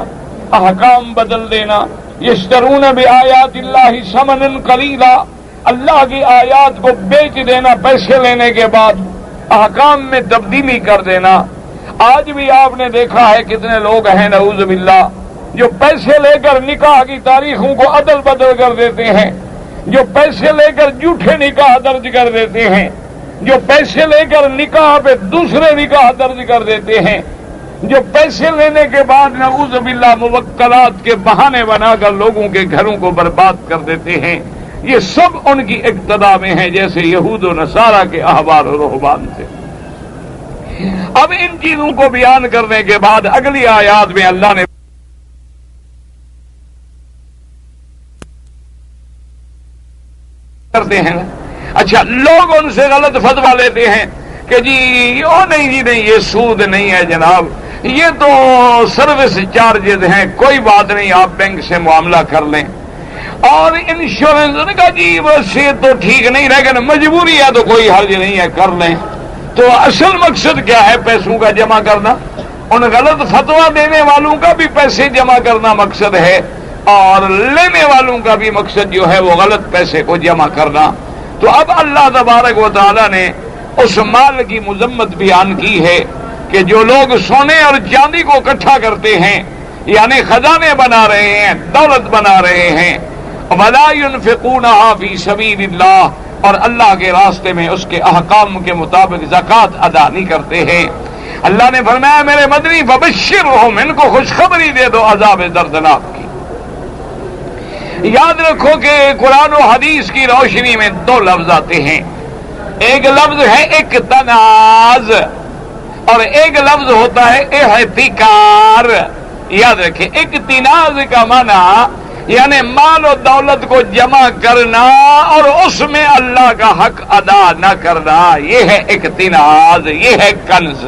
Speaker 2: احکام بدل دینا۔ یشترون بآیات اللہ ثمنا قلیلا، اللہ کی آیات کو بیچ دینا پیسے لینے کے بعد، احکام میں تبدیلی کر دینا۔ آج بھی آپ نے دیکھا ہے کتنے لوگ ہیں نعوذ باللہ جو پیسے لے کر نکاح کی تاریخوں کو عدل بدل کر دیتے ہیں، جو پیسے لے کر جھوٹے نکاح درج کر دیتے ہیں، جو پیسے لے کر نکاح پہ دوسرے نکاح درج کر دیتے ہیں، جو پیسے لینے کے بعد نعوذ باللہ موکلات کے بہانے بنا کر لوگوں کے گھروں کو برباد کر دیتے ہیں۔ یہ سب ان کی اقتدا میں ہے، جیسے یہود و نصارہ کے احبار و رہبان سے۔ اب ان چیزوں کو بیان کرنے کے بعد اگلی آیات میں اللہ نے کرتے ہیں، اچھا لوگ ان سے غلط فتویٰ لیتے ہیں کہ جی او نہیں جی نہیں، یہ سود نہیں ہے جناب، یہ تو سروس چارجز ہیں، کوئی بات نہیں، آپ بینک سے معاملہ کر لیں۔ اور انشورنس نے کہا جی بس یہ تو ٹھیک نہیں، لیکن مجبوری ہے تو کوئی حرج نہیں ہے، کر لیں۔ تو اصل مقصد کیا ہے؟ پیسوں کا جمع کرنا۔ ان غلط فتویٰ دینے والوں کا بھی پیسے جمع کرنا مقصد ہے، اور لینے والوں کا بھی مقصد جو ہے وہ غلط پیسے کو جمع کرنا۔ تو اب اللہ تبارک و تعالیٰ نے اس مال کی مذمت بیان کی ہے کہ جو لوگ سونے اور چاندی کو اکٹھا کرتے ہیں، یعنی خزانے بنا رہے ہیں، دولت بنا رہے ہیں، وَلَا يُنْفِقُونَهَا فِي سَبِيلِ اللَّهِ، اور اللہ کے راستے میں اس کے احکام کے مطابق زکوٰۃ ادا نہیں کرتے ہیں۔ اللہ نے فرمایا میرے مدنی فَبَشِّرْهُمْ، ان کو خوشخبری دے دو عذاب دردناک کی۔ یاد رکھو کہ قرآن و حدیث کی روشنی میں دو لفظ آتے ہیں، ایک لفظ ہے اقتناز اور ایک لفظ ہوتا ہے احتکار۔ یاد رکھیں، اقتناز کا معنی یعنی مال و دولت کو جمع کرنا اور اس میں اللہ کا حق ادا نہ کرنا، یہ ہے اقتناز، یہ ہے کنز۔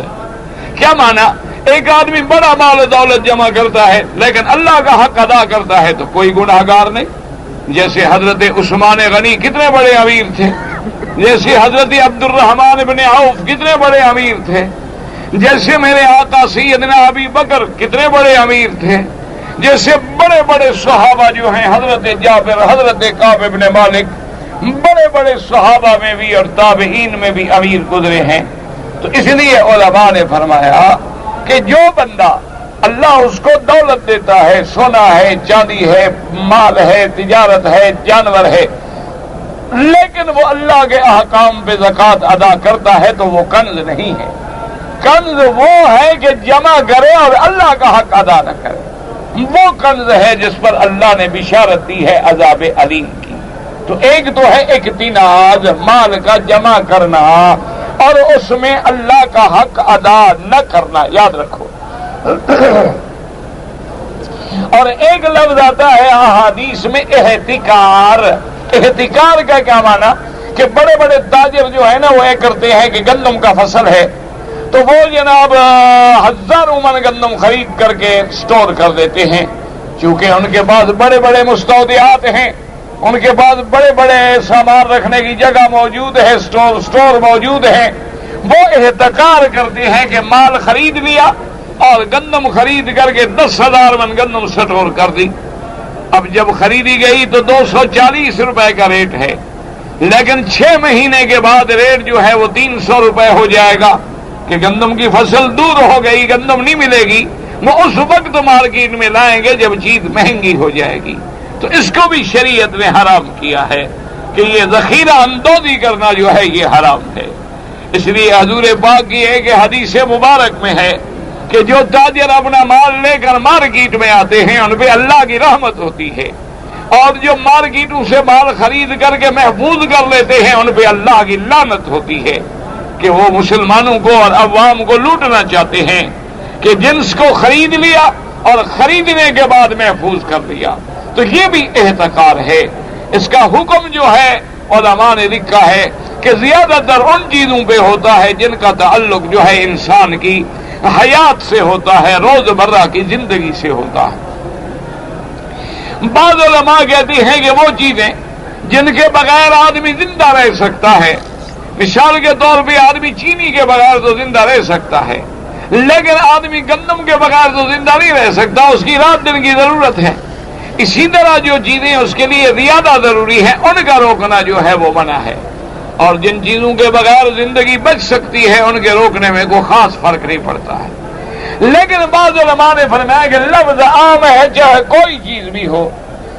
Speaker 2: کیا معنی؟ ایک آدمی بڑا مال و دولت جمع کرتا ہے لیکن اللہ کا حق ادا کرتا ہے تو کوئی گناہ گار نہیں۔ جیسے حضرت عثمان غنی کتنے بڑے امیر تھے، جیسے حضرت عبد الرحمن بن عوف کتنے بڑے امیر تھے، جیسے میرے آقا سیدنا ابی بکر کتنے بڑے امیر تھے، جیسے بڑے بڑے صحابہ جو ہیں حضرت جابر، حضرت کعب بن مالک، بڑے بڑے صحابہ میں بھی اور تابعین میں بھی امیر گزرے ہیں۔ تو اس لیے علماء نے فرمایا کہ جو بندہ اللہ اس کو دولت دیتا ہے، سونا ہے، چاندی ہے، مال ہے، تجارت ہے، جانور ہے، لیکن وہ اللہ کے احکام پہ زکوٰۃ ادا کرتا ہے تو وہ کنز نہیں ہے۔ کنز وہ ہے کہ جمع کرے اور اللہ کا حق ادا نہ کرے، وہ کنز ہے جس پر اللہ نے بشارت دی ہے عذاب علیم کی۔ تو ایک تو ہے اقتناز، مال کا جمع کرنا اور اس میں اللہ کا حق ادا نہ کرنا، یاد رکھو۔ اور ایک لفظ آتا ہے احادیث میں احتکار۔ احتکار کا کیا معنی کہ بڑے بڑے تاجر جو ہے نا وہ یہ کرتے ہیں کہ گندم کا فصل ہے تو وہ جناب ہزاروں من گندم خرید کر کے سٹور کر دیتے ہیں، چونکہ ان کے پاس بڑے بڑے مستودعات ہیں، ان کے پاس بڑے بڑے سامان رکھنے کی جگہ موجود ہے، سٹور موجود ہیں۔ وہ احتکار کرتے ہیں کہ مال خرید لیا اور گندم خرید کر کے 10,000 من گندم سٹور کر دی۔ اب جب خریدی گئی تو 240 روپے کا ریٹ ہے، لیکن 6 مہینے کے بعد ریٹ جو ہے وہ 300 روپے ہو جائے گا کہ گندم کی فصل دور ہو گئی، گندم نہیں ملے گی۔ وہ اس وقت مارکیٹ میں لائیں گے جب چیز مہنگی ہو جائے گی۔ تو اس کو بھی شریعت نے حرام کیا ہے کہ یہ ذخیرہ اندوزی کرنا جو ہے یہ حرام ہے۔ اس لیے حضور پاک کی ایک حدیث مبارک میں ہے کہ جو تاجر اپنا مال لے کر مارکیٹ میں آتے ہیں ان پہ اللہ کی رحمت ہوتی ہے، اور جو مارکیٹوں سے مال خرید کر کے محفوظ کر لیتے ہیں ان پہ اللہ کی لعنت ہوتی ہے کہ وہ مسلمانوں کو اور عوام کو لوٹنا چاہتے ہیں کہ جنس کو خرید لیا اور خریدنے کے بعد محفوظ کر لیا۔ تو یہ بھی احتکار ہے۔ اس کا حکم جو ہے علماء نے لکھا ہے کہ زیادہ تر ان چیزوں پہ ہوتا ہے جن کا تعلق جو ہے انسان کی حیات سے ہوتا ہے، روزمرہ کی زندگی سے ہوتا ہے۔ بعض علماء کہتے ہیں کہ وہ چیزیں جن کے بغیر آدمی زندہ رہ سکتا ہے، مثال کے طور پہ آدمی چینی کے بغیر تو زندہ رہ سکتا ہے، لیکن آدمی گندم کے بغیر تو زندہ نہیں رہ سکتا، اس کی رات دن کی ضرورت ہے۔ اسی طرح جو چیزیں اس کے لیے زیادہ ضروری ہیں ان کا روکنا جو ہے وہ منع ہے، اور جن چیزوں کے بغیر زندگی بچ سکتی ہے ان کے روکنے میں کوئی خاص فرق نہیں پڑتا ہے۔ لیکن بعض علماء نے فرمایا کہ لفظ عام ہے، چاہے کوئی چیز بھی ہو،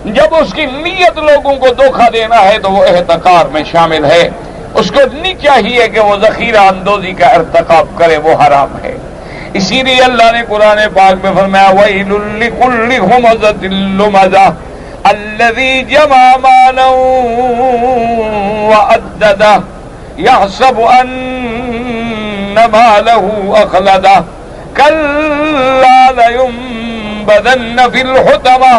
Speaker 2: جب اس کی نیت لوگوں کو دھوکہ دینا ہے تو وہ احتکار میں شامل ہے، اس کو نہیں چاہیے کہ وہ ذخیرہ اندوزی کا ارتکاب کرے، وہ حرام ہے۔ اسی لیے اللہ نے قرآن پاک میں فرمایا وَيْلٌ لِّكُلِّ هُمَزَةٍ لُّمَزَةٍ الَّذِي جَمَعَ مَالًا وَعَدَّدَهُ يَحْسَبُ أَنَّ مَالَهُ أَخْلَدَهُ كَلَّا لَيُنبَذَنَّ فِي الْحُطَمَةِ۔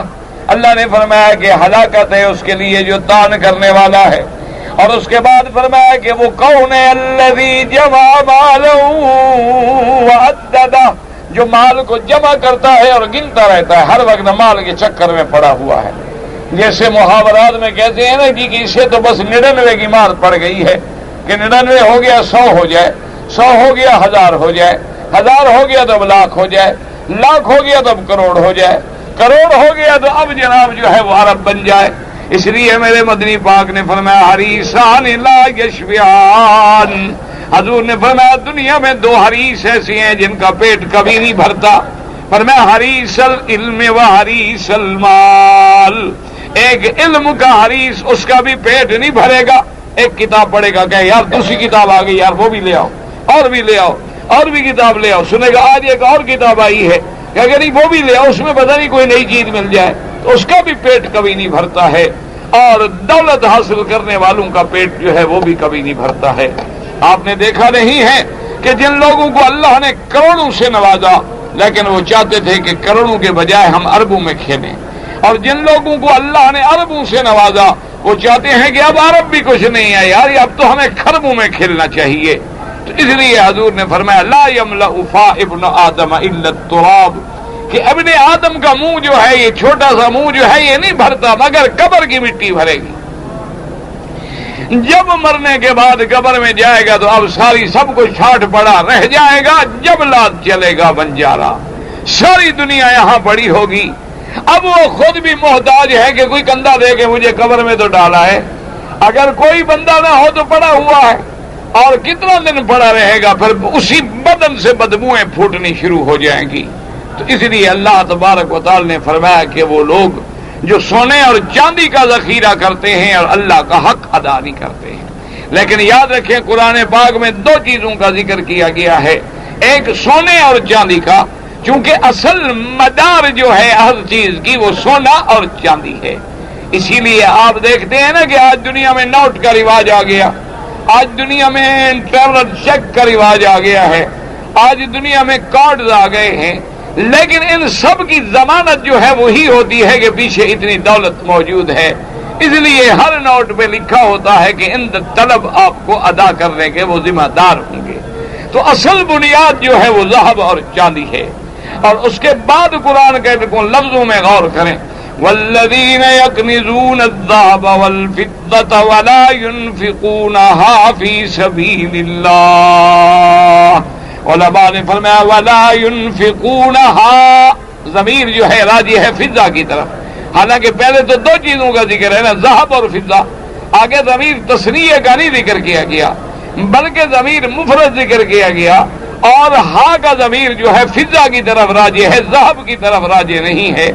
Speaker 2: اللہ نے فرمایا کہ ہلاکت ہے اس کے لیے جو دان کرنے والا ہے، اور اس کے بعد فرمایا کہ وہ کون ہے الذی جمع مالا وعددہ، جو مال کو جمع کرتا ہے اور گنتا رہتا ہے، ہر وقت مال کے چکر میں پڑا ہوا ہے۔ جیسے محاورات میں کہتے ہیں نا کہ اسے تو بس 99 کی مار پڑ گئی ہے کہ 99 ہو گیا 100 ہو جائے، 100 ہو گیا 1000 ہو جائے، 1000 ہو گیا تو اب لاکھ ہو جائے، لاکھ ہو گیا تو اب کروڑ ہو جائے، کروڑ ہو گیا تو اب جناب جو ہے وہ ارب بن جائے۔ اس لیے میرے مدنی پاک نے فرمایا حریصان لا یشبعان، حضور نے فرمایا دنیا میں 2 حریص ایسی ہیں جن کا پیٹ کبھی نہیں بھرتا، فرمایا حریص العلم و حریص المال، ایک علم کا حریص اس کا بھی پیٹ نہیں بھرے گا، ایک کتاب پڑھے گا کہ یار دوسری کتاب آ گئی یار وہ بھی لے آؤ، اور بھی لے آؤ، اور بھی کتاب لے آؤ، سنے گا آج ایک اور کتاب آئی ہے کہ اگر نہیں وہ بھی لے آؤ، اس میں پتہ نہیں کوئی نئی چیز مل جائے، تو اس کا بھی پیٹ کبھی نہیں بھرتا ہے، اور دولت حاصل کرنے والوں کا پیٹ جو ہے وہ بھی کبھی نہیں بھرتا ہے۔ آپ نے دیکھا نہیں ہے کہ جن لوگوں کو اللہ نے کروڑوں سے نوازا لیکن وہ چاہتے تھے کہ کروڑوں کے بجائے ہم اربوں میں کھیلیں، اور جن لوگوں کو اللہ نے اربوں سے نوازا وہ چاہتے ہیں کہ اب ارب بھی کچھ نہیں ہے یار، اب تو ہمیں خربوں میں کھیلنا چاہیے۔ تو اس لیے حضور نے فرمایا لا یملأ فا ابن آدم الا التراب، کہ ابن آدم کا منہ جو ہے یہ چھوٹا سا منہ جو ہے یہ نہیں بھرتا مگر قبر کی مٹی بھرے گی۔ جب مرنے کے بعد قبر میں جائے گا تو اب ساری سب کچھ چھاٹ پڑا رہ جائے گا، جب لاد چلے گا بنجارا، ساری دنیا یہاں پڑی ہوگی۔ اب وہ خود بھی محتاج ہے کہ کوئی کندھا دے کے مجھے قبر میں تو ڈالا ہے، اگر کوئی بندہ نہ ہو تو پڑا ہوا ہے، اور کتنا دن پڑا رہے گا، پھر اسی بدن سے بدبوئیں پھوٹنی شروع ہو جائیں گی۔ تو اس لیے اللہ تبارک و تعالی نے فرمایا کہ وہ لوگ جو سونے اور چاندی کا ذخیرہ کرتے ہیں اور اللہ کا حق ادا نہیں کرتے ہیں۔ لیکن یاد رکھیں قرآن پاک میں 2 چیزوں کا ذکر کیا گیا ہے، ایک سونے اور چاندی کا، چونکہ اصل مدار جو ہے ہر چیز کی وہ سونا اور چاندی ہے۔ اسی لیے آپ دیکھتے ہیں نا کہ آج دنیا میں نوٹ کا رواج آ گیا، آج دنیا میں ٹریولر چیک کا رواج آ گیا ہے، آج دنیا میں کارڈز آ گئے ہیں، لیکن ان سب کی ضمانت جو ہے وہی ہوتی ہے کہ پیچھے اتنی دولت موجود ہے۔ اس لیے ہر نوٹ پہ لکھا ہوتا ہے کہ ان طلب آپ کو ادا کرنے کے وہ ذمہ دار ہوں گے۔ تو اصل بنیاد جو ہے وہ ذهب اور چاندی ہے۔ اور اس کے بعد قرآن کے لفظوں میں غور کریں، والذین یکنزون الذهب والفضة ولا ينفقونها فی سبیل اللہ، علماء نے فرمایا ولا ينفقونها، ضمیر جو ہے راجع ہے فضہ کی طرف، حالانکہ پہلے تو 2 چیزوں کا ذکر ہے نا، ذهب اور فضہ، آگے ضمیر تثنیہ کا نہیں ذکر کیا گیا بلکہ ضمیر مفرد ذکر کیا گیا، اور ہا کا ضمیر جو ہے فضہ کی طرف راجع ہے، ذهب کی طرف راجع نہیں ہے۔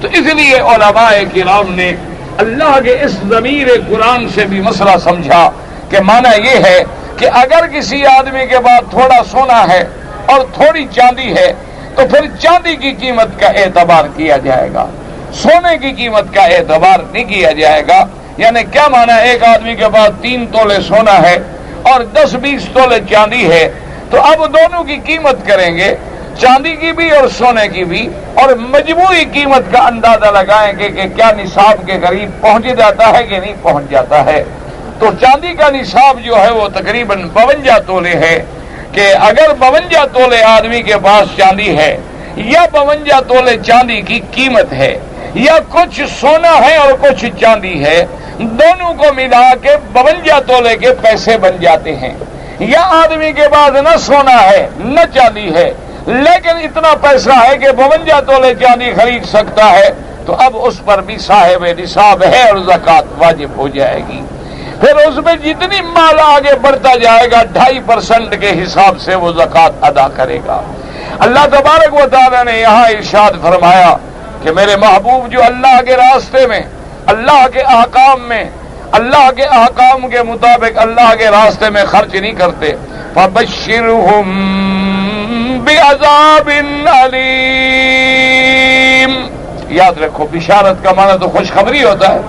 Speaker 2: تو اس لیے علماء کرام نے اللہ کے اس ضمیر قرآن سے بھی مسئلہ سمجھا کہ معنی یہ ہے کہ اگر کسی آدمی کے پاس تھوڑا سونا ہے اور تھوڑی چاندی ہے تو پھر چاندی کی قیمت کا اعتبار کیا جائے گا، سونے کی قیمت کا اعتبار نہیں کیا جائے گا۔ یعنی کیا معنی ہے، ایک آدمی کے پاس 3 تولے سونا ہے اور 10-20 تولے چاندی ہے، تو اب دونوں کی قیمت کریں گے، چاندی کی بھی اور سونے کی بھی، اور مجموعی قیمت کا اندازہ لگائیں گے کہ کیا نصاب کے قریب پہنچ جاتا ہے کہ نہیں پہنچ جاتا ہے۔ تو چاندی کا نصاب جو ہے وہ تقریباً 52 تولے ہے، کہ اگر 52 تولے آدمی کے پاس چاندی ہے یا 52 تولے چاندی کی قیمت ہے یا کچھ سونا ہے اور کچھ چاندی ہے، دونوں کو ملا کے 52 تولے کے پیسے بن جاتے ہیں۔ یا آدمی کے پاس نہ سونا ہے نہ چاندی ہے لیکن اتنا پیسہ ہے کہ 52 تولے چاندی خرید سکتا ہے، تو اب اس پر بھی صاحب نصاب ہے اور زکوٰۃ واجب ہو جائے گی۔ پھر اس میں جتنی مال آگے بڑھتا جائے گا 2.5% کے حساب سے وہ زکوٰۃ ادا کرے گا۔ اللہ تبارک و تعالی نے یہاں ارشاد فرمایا کہ میرے محبوب جو اللہ کے راستے میں، اللہ کے احکام میں، اللہ کے احکام کے مطابق اللہ کے راستے میں خرچ نہیں کرتے، فبشرہم بعذاب علیم۔ یاد رکھو بشارت کا معنی تو خوشخبری ہوتا ہے،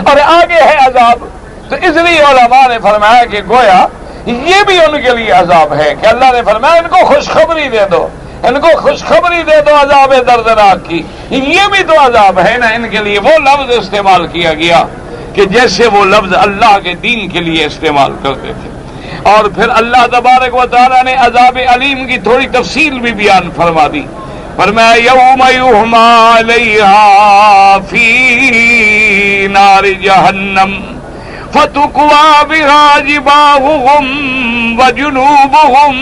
Speaker 2: اور آگے ہے عذاب۔ تو اس لیے علماء نے فرمایا کہ گویا یہ بھی ان کے لیے عذاب ہے، کہ اللہ نے فرمایا ان کو خوشخبری دے دو، ان کو خوشخبری دے دو عذاب دردناک کی۔ یہ بھی تو عذاب ہے نا، ان کے لیے وہ لفظ استعمال کیا گیا کہ جیسے وہ لفظ اللہ کے دین کے لیے استعمال کرتے تھے۔ اور پھر اللہ تبارک و تعالیٰ نے عذاب علیم کی تھوڑی تفصیل بھی بیان فرما دی، فرمایا یوم یحمى علیہا فی نار جہنم فتقوی بہا جباہہم وجنوبہم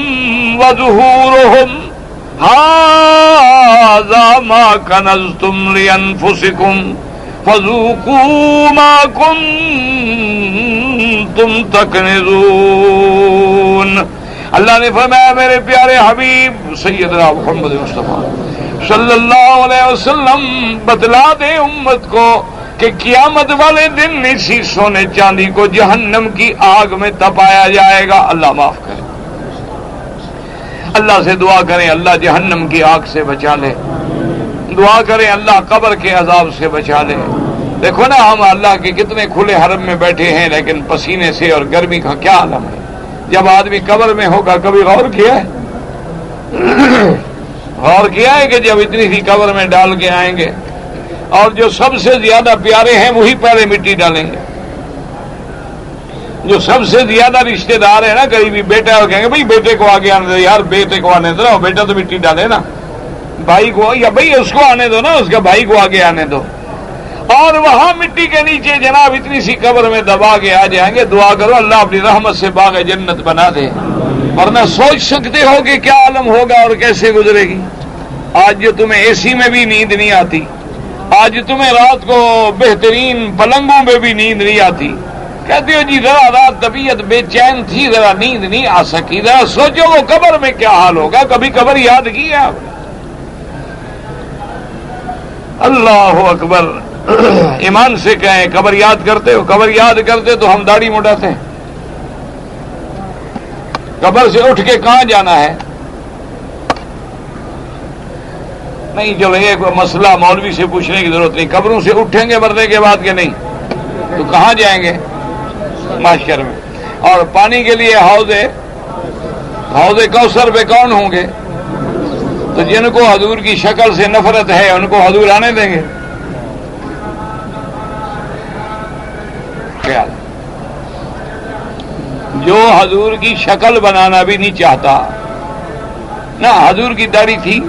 Speaker 2: وظہورہم ھذا ما کنزتم لانفسکم فذوقوا ما کنتم تکنزون۔ اللہ نے فرمایا میرے پیارے حبیب سیدنا محمد مصطفیٰ صلی اللہ علیہ وسلم بتلا دے امت کو کہ قیامت والے دن اسی سونے چاندی کو جہنم کی آگ میں تپایا جائے گا۔ اللہ معاف کرے، اللہ سے دعا کریں اللہ جہنم کی آگ سے بچا لے، دعا کریں اللہ قبر کے عذاب سے بچا لے۔ دیکھو نا ہم اللہ کے کتنے کھلے حرم میں بیٹھے ہیں لیکن پسینے سے اور گرمی کا کیا عالم ہے۔ جب آدمی قبر میں ہوگا کبھی غور کیا ہے؟ غور کیا ہے کہ جب اتنی سی قبر میں ڈال کے آئیں گے اور جو سب سے زیادہ پیارے ہیں وہی پہلے مٹی ڈالیں گے، جو سب سے زیادہ رشتہ دار ہے نا قریبی بیٹا، اور کہیں گے بھائی بیٹے کو آگے آنے دو، یار بیٹے کو آنے دو، بیٹا تو مٹی ڈالے نا، بھائی کو یا بھائی اس کو آنے دو نا، اس کے بھائی کو آگے آنے دو۔ اور وہاں مٹی کے نیچے جناب اتنی سی قبر میں دبا کے آ جائیں گے، دعا کرو اللہ اپنی رحمت سے باغ جنت بنا دے۔ ورنہ سوچ سکتے ہو کہ کیا عالم ہوگا اور کیسے گزرے گی۔ آج جو تمہیں اے سی میں بھی نیند نہیں آتی، آج تمہیں رات کو بہترین پلنگوں میں بھی نیند نہیں آتی، کہتے ہو جی ذرا رات طبیعت بے چین تھی، ذرا نیند نہیں آ سکی، ذرا سوچو وہ قبر میں کیا حال ہوگا۔ کبھی قبر یاد کی ہے آپ؟ اللہ اکبر، ایمان سے کہیں قبر یاد کرتے ہو؟ قبر یاد کرتے تو ہم داڑھی مڈاتے ہیں۔ قبر سے اٹھ کے کہاں جانا ہے؟ نہیں چلو ایک مسئلہ مولوی سے پوچھنے کی ضرورت نہیں، قبروں سے اٹھیں گے مرنے کے بعد کہ نہیں؟ تو کہاں جائیں گے؟ محشر میں۔ اور پانی کے لیے حوض کوثر پہ کون ہوں گے؟ تو جن کو حضور کی شکل سے نفرت ہے ان کو حضور آنے دیں گے؟ خیال جو حضور کی شکل بنانا بھی نہیں چاہتا نا، حضور کی داڑھی تھی؟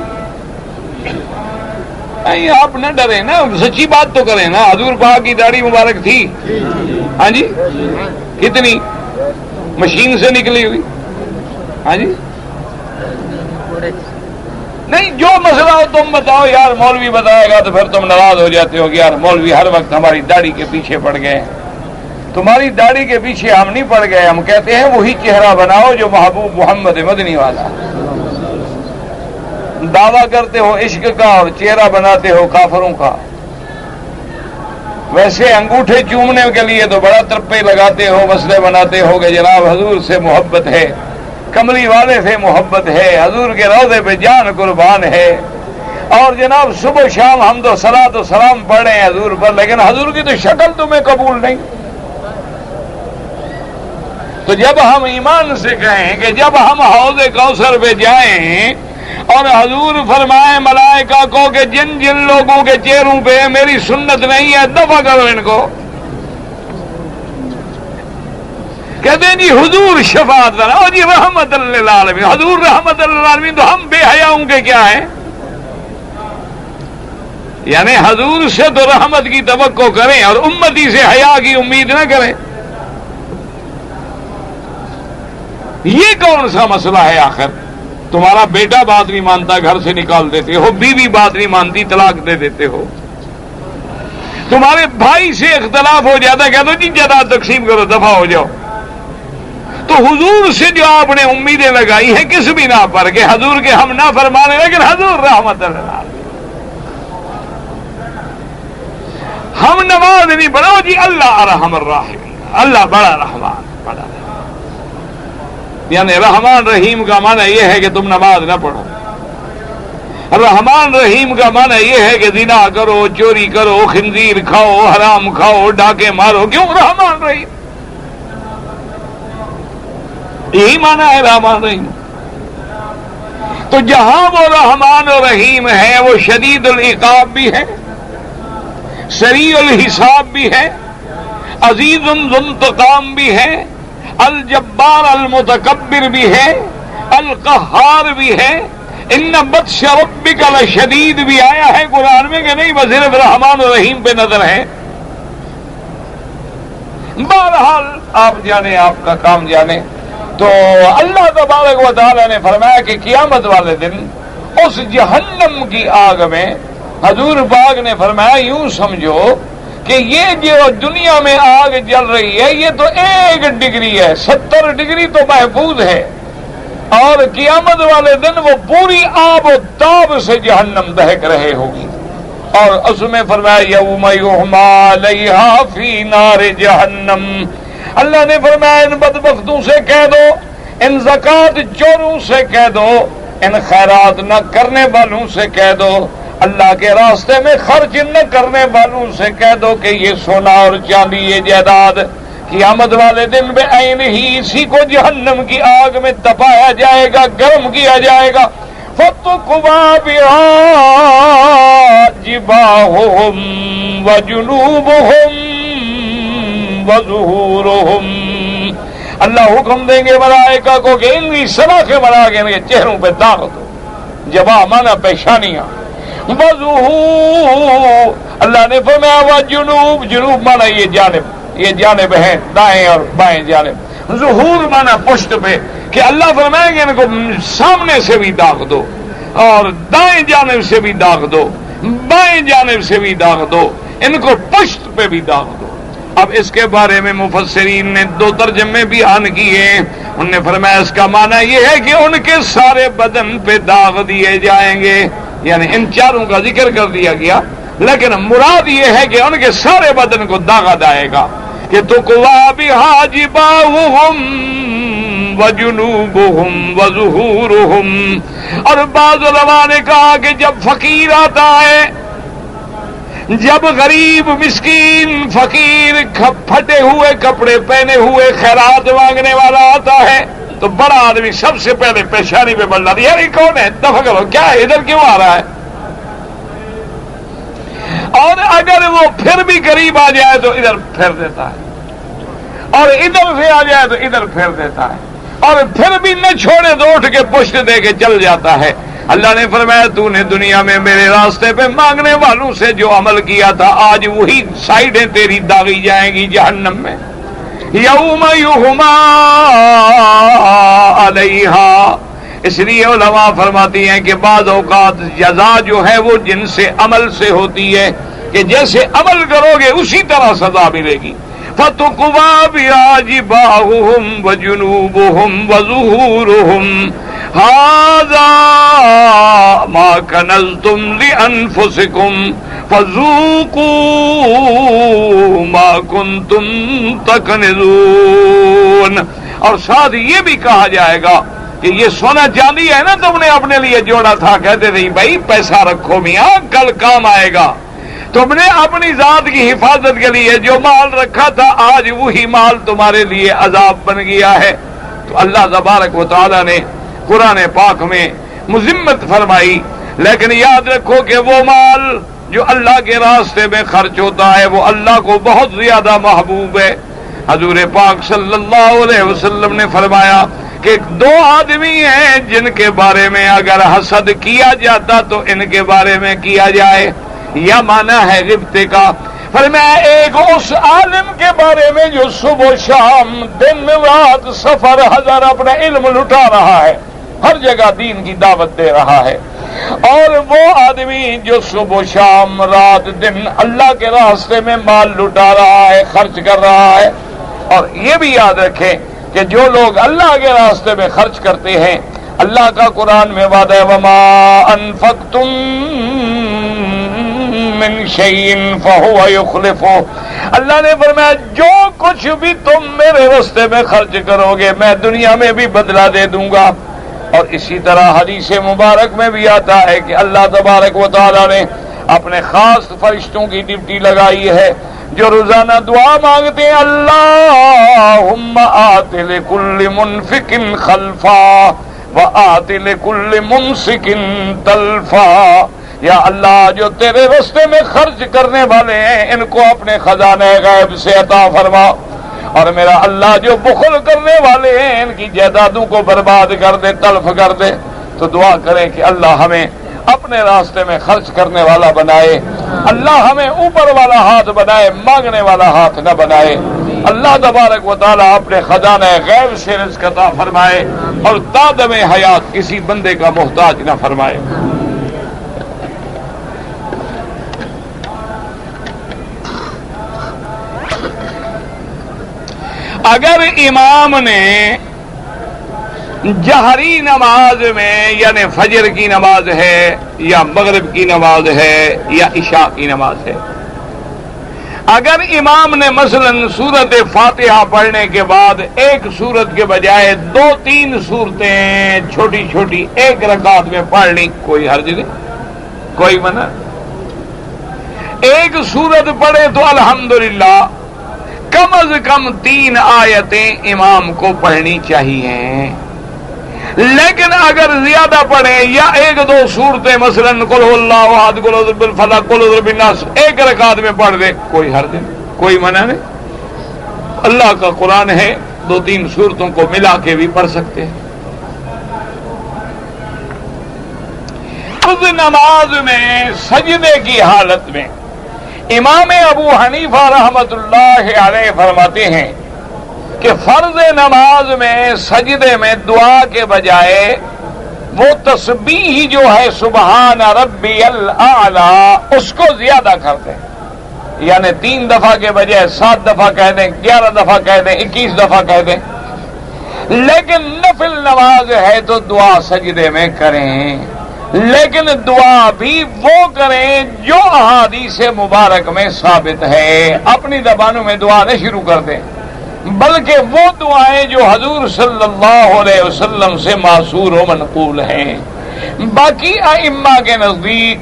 Speaker 2: نہیں آپ نہ ڈریں نا، سچی بات تو کریں نا، حضور پاک کی داڑھی مبارک تھی؟ ہاں جی، کتنی؟ مشین سے نکلی ہوئی؟ ہاں جی، نہیں جو مسئلہ ہو تم بتاؤ یار، مولوی بتائے گا تو پھر تم ناراض ہو جاتے ہو کہ یار مولوی ہر وقت ہماری داڑھی کے پیچھے پڑ گئے۔ تمہاری داڑھی کے پیچھے ہم نہیں پڑ گئے، ہم کہتے ہیں وہی چہرہ بناؤ جو محبوب محمد مدنی والا۔ دعویٰ کرتے ہو عشق کا اور چہرہ بناتے ہو کافروں کا. ویسے انگوٹھے چومنے کے لیے تو بڑا ترپے لگاتے ہو، مسئلے بناتے ہو کہ جناب حضور سے محبت ہے، کملی والے سے محبت ہے، حضور کے روضے پہ جان قربان ہے، اور جناب صبح و شام ہم تو صلاۃ و سلام پڑھ رہے ہیں حضور پر، لیکن حضور کی تو شکل تمہیں قبول نہیں. تو جب ہم ایمان سے کہیں کہ جب ہم حوض کوثر پہ جائیں اور حضور فرمائے ملائکہ کو کہ جن جن لوگوں کے چہروں پہ میری سنت نہیں ہے دفع کرو ان کو، کہتے ہیں جی حضور شفاعت کرنا، اور جی رحمت للعالمین، حضور رحمت للعالمین، تو ہم بے حیاؤں کے کیا ہیں؟ یعنی حضور سے تو رحمت کی توقع کریں اور امتی سے حیا کی امید نہ کریں. یہ کون سا مسئلہ ہے آخر؟ تمہارا بیٹا بات نہیں مانتا گھر سے نکال دیتے ہو، بیوی بات نہیں مانتی طلاق دے دیتے ہو، تمہارے بھائی سے اختلاف ہو جاتا کہہ دو جی جائیداد تقسیم کرو دفع ہو جاؤ. تو حضور سے جو آپ نے امیدیں لگائی ہیں کس بنا پر کہ حضور کے ہم نہ فرمانے، لیکن حضور رحمت اللہ، ہم نماز نہیں پڑھو جی اللہ ارحم الراحمین، اللہ بڑا رحمان بڑا رحمان. یعنی رحمان رحیم کا معنی یہ ہے کہ تم نماز نہ پڑھو، رحمان رحیم کا معنی یہ ہے کہ زنا کرو، چوری کرو، خنزیر کھاؤ، حرام کھاؤ، ڈاکے مارو. کیوں؟ رحمان رحیم، یہی معنی ہے رحمان رحیم. تو جہاں وہ رحمان و رحیم ہے وہ شدید العقاب بھی ہے، سریع الحساب بھی ہے، عزیز ذو انتقام بھی ہے، الجبار المتکبر بھی ہے، القہار بھی ہے، ان بطش ربک لشدید بھی آیا ہے قرآن میں کہ نہیں بس صرف رحمان و رحیم پہ نظر ہے. بہرحال آپ جانے، آپ کا کام جانے. تو اللہ تبارک و تعالی نے فرمایا کہ قیامت والے دن اس جہنم کی آگ میں حضور پاک نے فرمایا یوں سمجھو کہ یہ جو دنیا میں آگ جل رہی ہے یہ تو 1 ڈگری ہے، 70 ڈگری تو محفوظ ہے، اور قیامت والے دن وہ پوری آب و تاب سے جہنم دہک رہے ہوگی. اور اس میں فرمایا یوم یحمی علیہا فی نار جہنم. اللہ نے فرمایا ان بدبختوں سے کہہ دو، ان زکوٰۃ چوروں سے کہہ دو، ان خیرات نہ کرنے والوں سے کہہ دو، اللہ کے راستے میں خرچ نہ کرنے والوں سے کہہ دو کہ یہ سونا اور چاندی، یہ جائیداد قیامت والے دن میں عین ہی اسی کو جہنم کی آگ میں تپایا جائے گا، گرم کیا جائے گا. فَتُقْوَى بِهَا جِبَاهُهُمْ وَجُنُوبُهُمْ وَظُهُورُهُمْ. اللہ حکم دیں گے ملائکہ کو کہ ان کی سلاخیں بنا کے ان کے چہروں پہ داغ دو. جبا مانا پیشانیاں، وَظُهُور اللہ نے فرمایا وَجُنُوب، جنوب مانا یہ جانب ہیں دائیں اور بائیں جانب، ظہور مانا پشت پہ، کہ اللہ فرمائیں گے ان کو سامنے سے بھی داغ دو اور دائیں جانب سے بھی داغ دو، بائیں جانب سے بھی داغ دو، ان کو پشت پہ بھی داغ دو. اب اس کے بارے میں مفسرین نے 2 ترجمے بیان کیے. انہوں نے فرمایا اس کا معنی یہ ہے کہ ان کے سارے بدن پہ داغ دیے جائیں گے، یعنی ان چاروں کا ذکر کر دیا گیا، لیکن مراد یہ ہے کہ ان کے سارے بدن کو داغا جائے گا کہ تُقْوَى بِهَا جِبَاهُهُمْ وَجُنُوبُهُمْ وَظُهُورُهُمْ. اور بعض علماء نے کہا کہ جب فقیر آتا ہے، جب غریب مسکین فقیر پھٹے ہوئے کپڑے پہنے ہوئے خیرات مانگنے والا آتا ہے تو بڑا آدمی سب سے پہلے پیشانی پہ بڑھ جاتا ہے، یار یہ کون ہے، دفع کرو، کیا ہے، ادھر کیوں آ رہا ہے. اور اگر وہ پھر بھی قریب آ جائے تو ادھر پھیر دیتا ہے، اور ادھر سے آ جائے تو ادھر پھیر دیتا ہے، اور پھر بھی نہ چھوڑے تو اٹھ کے پشت دے کے چل جاتا ہے. اللہ نے فرمایا تو نے دنیا میں میرے راستے پہ مانگنے والوں سے جو عمل کیا تھا آج وہی سائیڈیں تیری داغی جائیں گی جہنم میں. یوم یحمی علیہا. اس لیے علماء فرماتی ہیں کہ بعض اوقات جزا جو ہے وہ جن سے عمل سے ہوتی ہے کہ جیسے عمل کرو گے اسی طرح سزا ملے گی. فَتُقْوَى بِهَا جِبَاهُهُمْ وَجُنُوبُهُمْ وَظُهُورُهُمْ. هَذَا ما کنزتم لانفسکم فذوقوا ما کنتم تکنزون. اور ساتھ یہ بھی کہا جائے گا کہ یہ سونا چاندی ہے نا تم نے اپنے لیے جوڑا تھا، کہتے نہیں بھائی پیسہ رکھو میاں کل کام آئے گا. تم نے اپنی ذات کی حفاظت کے لیے جو مال رکھا تھا آج وہی مال تمہارے لیے عذاب بن گیا ہے. تو اللہ تبارک و تعالی نے قرآن پاک میں مذمت فرمائی. لیکن یاد رکھو کہ وہ مال جو اللہ کے راستے میں خرچ ہوتا ہے وہ اللہ کو بہت زیادہ محبوب ہے. حضور پاک صلی اللہ علیہ وسلم نے فرمایا کہ دو آدمی ہیں جن کے بارے میں اگر حسد کیا جاتا تو ان کے بارے میں کیا جائے. یا معنی ہے غبطے کا. فرمایا ایک اس عالم کے بارے میں جو صبح و شام دن رات سفر ہزار اپنا علم لٹا رہا ہے، ہر جگہ دین کی دعوت دے رہا ہے، اور وہ آدمی جو صبح و شام رات دن اللہ کے راستے میں مال لٹا رہا ہے، خرچ کر رہا ہے. اور یہ بھی یاد رکھیں کہ جو لوگ اللہ کے راستے میں خرچ کرتے ہیں اللہ کا قرآن میں وعدہ ہے وما انفقتم من شیء فهو یخلفہ. اللہ نے فرمایا جو کچھ بھی تم میرے راستے میں خرچ کرو گے میں دنیا میں بھی بدلہ دے دوں گا. اور اسی طرح حدیث مبارک میں بھی آتا ہے کہ اللہ تبارک و تعالی نے اپنے خاص فرشتوں کی ڈیوٹی لگائی ہے جو روزانہ دعا مانگتے ہیں اللہم آت لکل منفق خلفا وآت لکل ممسک تلفا. یا اللہ جو تیرے راستے میں خرچ کرنے والے ہیں ان کو اپنے خزانے غیب سے عطا فرما، اور میرا اللہ جو بخل کرنے والے ہیں ان کی جائیدادوں کو برباد کر دے، تلف کر دے. تو دعا کریں کہ اللہ ہمیں اپنے راستے میں خرچ کرنے والا بنائے، اللہ ہمیں اوپر والا ہاتھ بنائے، مانگنے والا ہاتھ نہ بنائے. اللہ تبارک و تعالی اپنے خزانہ غیب سے رزق عطا فرمائے اور تادم حیات کسی بندے کا محتاج نہ فرمائے. اگر امام نے جہری نماز میں یعنی فجر کی نماز ہے یا مغرب کی نماز ہے یا عشاء کی نماز ہے، اگر امام نے مثلا سورت فاتحہ پڑھنے کے بعد ایک سورت کے بجائے 2-3 سورتیں چھوٹی چھوٹی ایک رکعت میں پڑھ لی کوئی حرج نہیں، کوئی منع. ایک سورت پڑھے تو الحمدللہ کم از کم 3 آیتیں امام کو پڑھنی چاہیے. لیکن اگر زیادہ پڑھیں یا 1-2 صورتیں مثلا قل هو اللہ احد قل اعوذ بالفلق قل اعوذ بالناس ایک رکعت میں پڑھ دے کوئی حرج نہیں، کوئی منع نہیں. اللہ کا قرآن ہے 2-3 صورتوں کو ملا کے بھی پڑھ سکتے ہیں. اس نماز میں سجدے کی حالت میں امام ابو حنیفہ رحمت اللہ علیہ فرماتے ہیں کہ فرض نماز میں سجدے میں دعا کے بجائے وہ تسبیح جو ہے سبحان ربی الاعلی اس کو زیادہ کر دیں، یعنی 3 دفعہ کے بجائے 7 دفعہ کہہ دیں، 11 دفعہ کہہ دیں، 21 دفعہ کہہ دیں. لیکن نفل نماز ہے تو دعا سجدے میں کریں، لیکن دعا بھی وہ کریں جو احادیث مبارک میں ثابت ہے. اپنی زبانوں میں دعا نہ شروع کر دیں بلکہ وہ دعائیں جو حضور صلی اللہ علیہ وسلم سے ماثور و منقول ہیں. باقی ائمہ کے نزدیک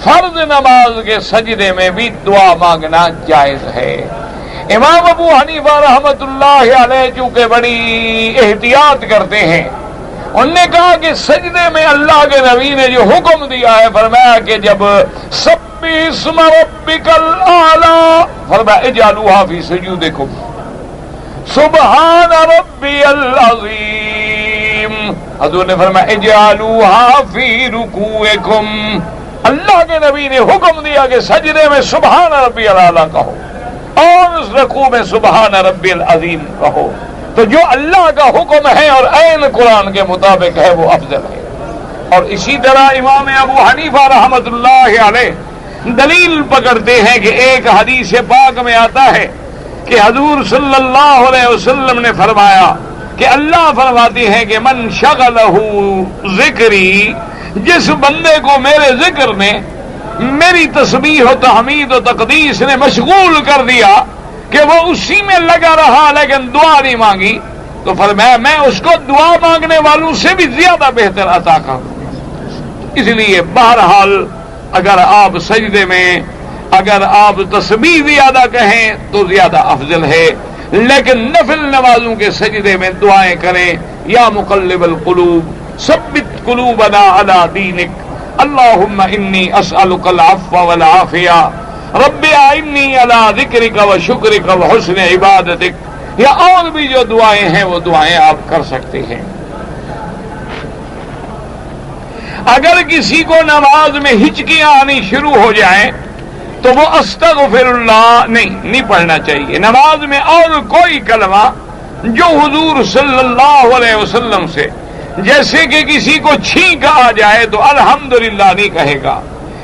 Speaker 2: فرض نماز کے سجدے میں بھی دعا مانگنا جائز ہے. امام ابو حنیفہ رحمت اللہ علیہ چونکہ بڑی احتیاط کرتے ہیں، انہوں نے کہا کہ سجدے میں اللہ کے نبی نے جو حکم دیا ہے فرمایا کہ جب سبح اسم ربک الاعلی فرمایا اجعلوها فی سجودکم سبحان ربی العظیم. حضور نے فرمایا اجعلوها فی رکوعکم. اللہ کے نبی نے حکم دیا کہ سجدے میں سبحان ربی الاعلی کہو اور اس رکوع میں سبحان ربی العظیم کہو. تو جو اللہ کا حکم ہے اور عین قرآن کے مطابق ہے وہ افضل ہے. اور اسی طرح امام ابو حنیفہ رحمت اللہ علیہ دلیل پکڑتے ہیں کہ ایک حدیث پاک میں آتا ہے کہ حضور صلی اللہ علیہ وسلم نے فرمایا کہ اللہ فرماتے ہیں کہ من شغلہ ذکری جس بندے کو میرے ذکر نے میری تسبیح و تحمید و تقدیس نے مشغول کر دیا کہ وہ اسی میں لگا رہا لیکن دعا نہیں مانگی، تو فرمایا میں اس کو دعا مانگنے والوں سے بھی زیادہ بہتر عطا کروں۔ اس لیے بہرحال اگر آپ سجدے میں اگر آپ تسبیح زیادہ کہیں تو زیادہ افضل ہے، لیکن نفل نمازوں کے سجدے میں دعائیں کریں، یا مقلب القلوب ثبت قلوبنا علی دینک، اللہم انی اسألک العفو والعافیہ، رب اعنی علی ذکرک و شکرک و حسن عبادتک، یا اور بھی جو دعائیں ہیں وہ دعائیں آپ کر سکتے ہیں۔ اگر کسی کو نماز میں ہچکیاں آنی شروع ہو جائیں تو وہ استغفر اللہ نہیں پڑھنا چاہیے۔ نماز میں اور کوئی کلمہ جو حضور صلی اللہ علیہ وسلم سے، جیسے کہ کسی کو چھینک آ جائے تو الحمدللہ نہیں کہے گا،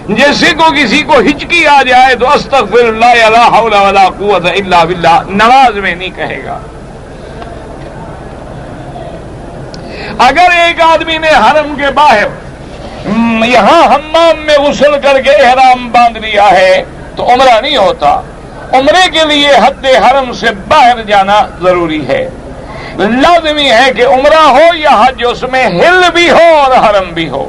Speaker 2: جیسے کو کسی کو ہچکی آ جائے تو استغفر اللہ لا حول ولا قوت الا باللہ نماز میں نہیں کہے گا۔ اگر ایک آدمی نے حرم کے باہر یہاں حمام میں غسل کر کے احرام باندھ لیا ہے تو عمرہ نہیں ہوتا، عمرے کے لیے حد حرم سے باہر جانا ضروری ہے۔ لازمی ہے کہ عمرہ ہو یا حج اس میں ہل بھی ہو اور حرم بھی ہو،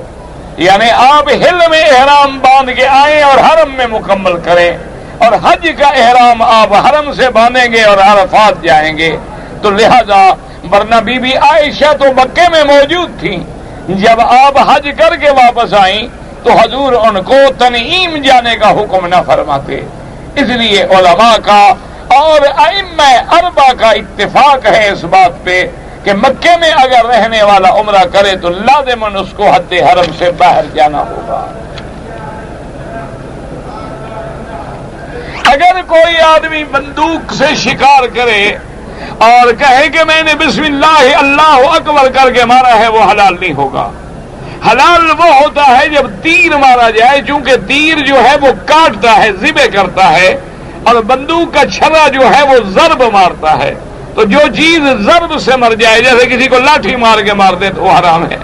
Speaker 2: یعنی آپ ہل میں احرام باندھ کے آئیں اور حرم میں مکمل کریں، اور حج کا احرام آپ حرم سے باندھیں گے اور عرفات جائیں گے۔ تو لہذا ورنہ بی بی عائشہ تو مکے میں موجود تھیں، جب آپ حج کر کے واپس آئیں تو حضور ان کو تنعیم جانے کا حکم نہ فرماتے۔ اس لیے علماء کا اور ائمہ اربعہ کا اتفاق ہے اس بات پہ کہ مکے میں اگر رہنے والا عمرہ کرے تو لازماً اس کو حد حرم سے باہر جانا ہوگا۔ اگر کوئی آدمی بندوق سے شکار کرے اور کہے کہ میں نے بسم اللہ اللہ اکبر کر کے مارا ہے، وہ حلال نہیں ہوگا۔ حلال وہ ہوتا ہے جب تیر مارا جائے، چونکہ تیر جو ہے وہ کاٹتا ہے، ذبح کرتا ہے، اور بندوق کا چھرا جو ہے وہ ضرب مارتا ہے۔ تو جو چیز ضرب سے مر جائے، جیسے کسی کو لاٹھی مار کے مار دے تو وہ حرام ہے۔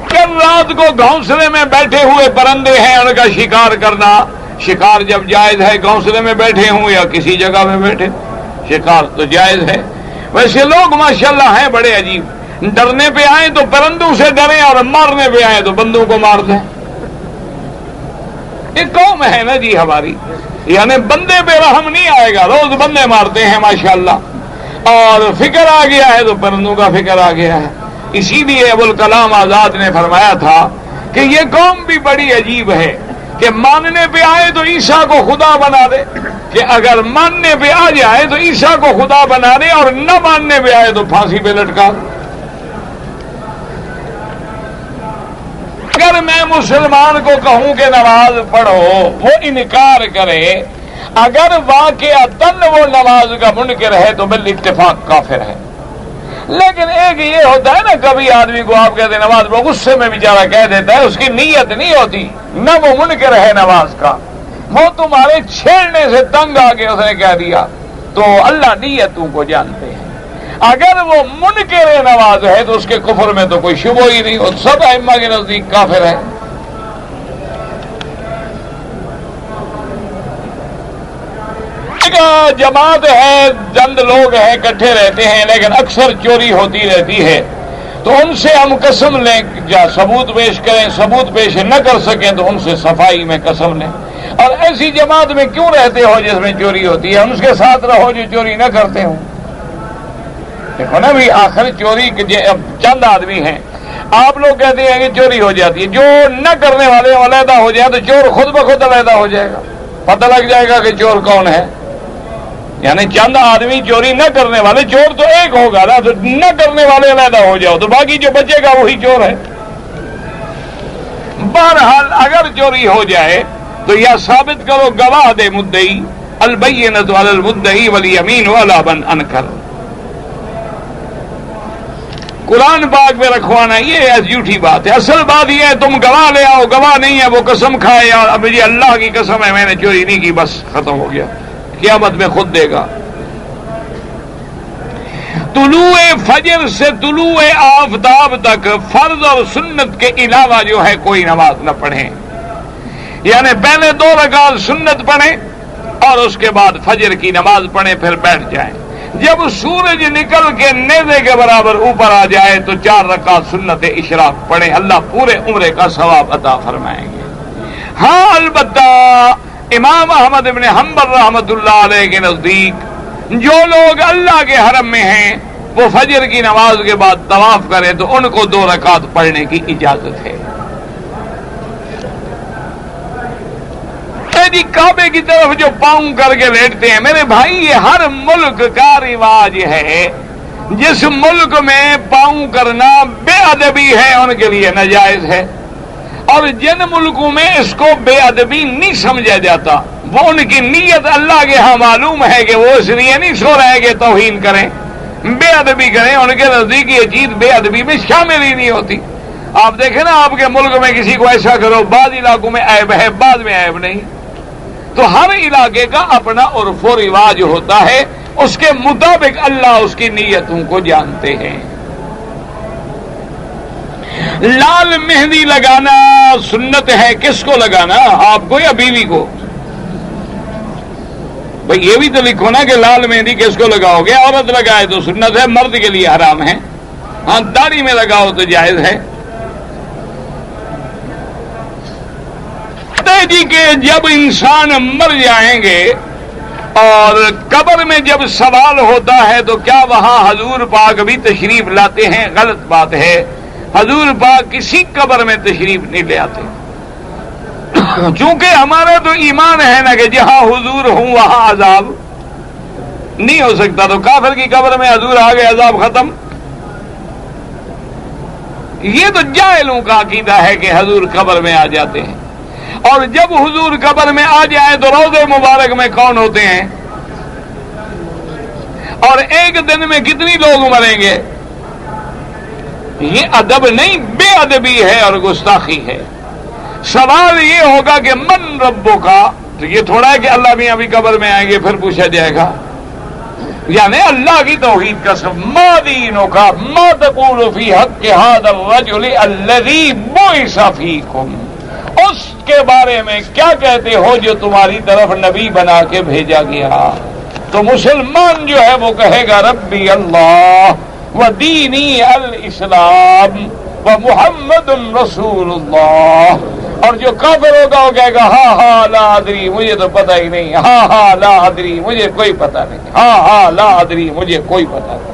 Speaker 2: کل رات کو گھونسلے میں بیٹھے ہوئے پرندے ہیں، ان کا شکار کرنا، شکار جب جائز ہے، گھونسلے میں بیٹھے ہوں یا کسی جگہ میں بیٹھے، شکار تو جائز ہے۔ ویسے لوگ ماشاءاللہ ہیں بڑے عجیب، ڈرنے پہ آئیں تو پرندوں سے ڈریں اور مارنے پہ آئیں تو بندوں کو مار دیں۔ یہ قوم ہے نا جی ہماری، یعنی بندے پہ رحم نہیں آئے گا، روز بندے مارتے ہیں ماشاءاللہ، اور فکر آ گیا ہے تو پرندوں کا فکر آ گیا ہے۔ اسی لیے ابوالکلام آزاد نے فرمایا تھا کہ یہ قوم بھی بڑی عجیب ہے کہ ماننے پہ آئے تو عیسیٰ کو خدا بنا دے، کہ اگر ماننے پہ آ جائے تو عیسیٰ کو خدا بنا دے، اور نہ ماننے پہ آئے تو پھانسی پہ لٹکا دے۔ اگر میں مسلمان کو کہوں کہ نماز پڑھو، وہ انکار کرے، اگر واقعتاً وہ نماز کا منکر ہے تو بالاتفاق کافر ہے۔ لیکن ایک یہ ہوتا ہے نا، کبھی آدمی کو آپ کہتے ہیں نماز پڑھو، غصے میں بیچارہ کہہ دیتا ہے، اس کی نیت نہیں ہوتی، نہ وہ منکر ہے نماز کا، وہ تمہارے چھیڑنے سے تنگ آ کے اس نے کہہ دیا، تو اللہ نیتوں کو جانتے ہیں۔ اگر وہ منکر نماز ہے تو اس کے کفر میں تو کوئی شبہ ہی نہیں، اور سب ائمہ کے نزدیک کافر ہے۔ جماعت ہے، چند لوگ ہیں، اکٹھے رہتے ہیں، لیکن اکثر چوری ہوتی رہتی ہے، تو ان سے ہم قسم لیں یا ثبوت پیش کریں، ثبوت پیش نہ کر سکیں تو ان سے صفائی میں قسم لیں۔ اور ایسی جماعت میں کیوں رہتے ہو جس میں چوری ہوتی ہے؟ ان کے ساتھ رہو جو چوری نہ کرتے ہوں۔ دیکھو نا بھی، آخر چوری چند آدمی ہیں، آپ لوگ کہتے ہیں کہ چوری ہو جاتی ہے، جو نہ کرنے والے علیحدہ ہو جائے تو چور خود بخود علیحدہ ہو جائے گا، پتہ لگ جائے گا کہ چور کون ہے۔ یعنی چند آدمی چوری نہ کرنے والے، چور تو ایک ہوگا نا، تو نہ کرنے والے علیحدہ ہو جاؤ تو باقی جو بچے گا وہی چور ہے۔ بہرحال اگر چوری ہو جائے تو یا ثابت کرو، گواہ دے مدعی، البینۃ علی المدعی والیمین علی من انکر۔ قرآن پاک میں رکھوانا یہ جھوٹی بات ہے۔ اصل بات یہ ہے تم گواہ لے آؤ، گواہ نہیں ہے وہ قسم کھائے یار اب مجھے اللہ کی قسم ہے میں نے چوری نہیں کی، بس ختم ہو گیا، قیامت میں خود دے گا۔ طلوع فجر سے طلوع آفتاب تک فرض اور سنت کے علاوہ جو ہے کوئی نماز نہ پڑھیں، یعنی پہلے 2 رکعت سنت پڑھیں اور اس کے بعد فجر کی نماز پڑھیں، پھر بیٹھ جائیں۔ جب سورج نکل کے نیزے کے برابر اوپر آ جائے تو 4 رکعت سنت اشراق پڑھیں، اللہ پورے عمرے کا ثواب عطا فرمائیں گے۔ ہاں البتہ امام احمد بن حنبل رحمۃ اللہ علیہ کے نزدیک جو لوگ اللہ کے حرم میں ہیں وہ فجر کی نماز کے بعد طواف کریں تو ان کو 2 رکعت پڑھنے کی اجازت ہے۔ جی کعبے کی طرف جو پاؤں کر کے لیٹتے ہیں، میرے بھائی یہ ہر ملک کا رواج ہے۔ جس ملک میں پاؤں کرنا بے ادبی ہے ان کے لیے ناجائز ہے، اور جن ملکوں میں اس کو بے ادبی نہیں سمجھا جاتا وہ ان کی نیت اللہ کے ہاں معلوم ہے کہ وہ اس لیے نہیں سو رہے کہ توہین کریں، بے ادبی کریں، ان کے نزدیک یہ چیز بے ادبی میں شامل ہی نہیں ہوتی۔ آپ دیکھیں نا آپ کے ملک میں کسی کو ایسا کرو، بعض علاقوں میں عیب ہے، بعض میں عیب نہیں، تو ہر علاقے کا اپنا عرف و رواج ہوتا ہے، اس کے مطابق اللہ اس کی نیتوں کو جانتے ہیں۔ لال مہندی لگانا سنت ہے، کس کو لگانا، آپ کو یا بیوی کو؟ بھئی یہ بھی تو لکھو نا کہ لال مہندی کس کو لگاؤ گے، عورت لگائے تو سنت ہے، مرد کے لیے حرام ہے، ہاں داڑھی میں لگاؤ تو جائز ہے۔ جی کہ جب انسان مر جائیں گے اور قبر میں جب سوال ہوتا ہے تو کیا وہاں حضور پاک بھی تشریف لاتے ہیں؟ غلط بات ہے، حضور پاک کسی قبر میں تشریف نہیں لے آتے، چونکہ ہمارا تو ایمان ہے نا کہ جہاں حضور ہوں وہاں عذاب نہیں ہو سکتا، تو کافر کی قبر میں حضور آ گئے عذاب ختم۔ یہ تو جاہلوں کا عقیدہ ہے کہ حضور قبر میں آ جاتے ہیں، اور جب حضور قبر میں آ جائیں تو روضے مبارک میں کون ہوتے ہیں، اور ایک دن میں کتنی لوگ مریں گے؟ یہ ادب نہیں، بے ادبی ہے اور گستاخی ہے۔ سوال یہ ہوگا کہ من ربوں کا، تو یہ تھوڑا ہے کہ اللہ بھی ابھی قبر میں آئیں گے پھر پوچھا جائے گا، یعنی اللہ کی توحید کا سب ما دینوں کا ما تقول فی حق ھذا الرجل الذی بعث فیکم، اس کے بارے میں کیا کہتے ہو جو تمہاری طرف نبی بنا کے بھیجا گیا؟ تو مسلمان جو ہے وہ کہے گا ربی اللہ و دینی الاسلام و محمد رسول اللہ، اور جو کافر ہوگا وہ کہے گا ہاں ہاں لا ادری، مجھے تو پتہ ہی نہیں، ہاں ہاں لا ادری، مجھے کوئی پتہ نہیں، ہاں ہاں لا ادری، مجھے کوئی پتہ نہیں۔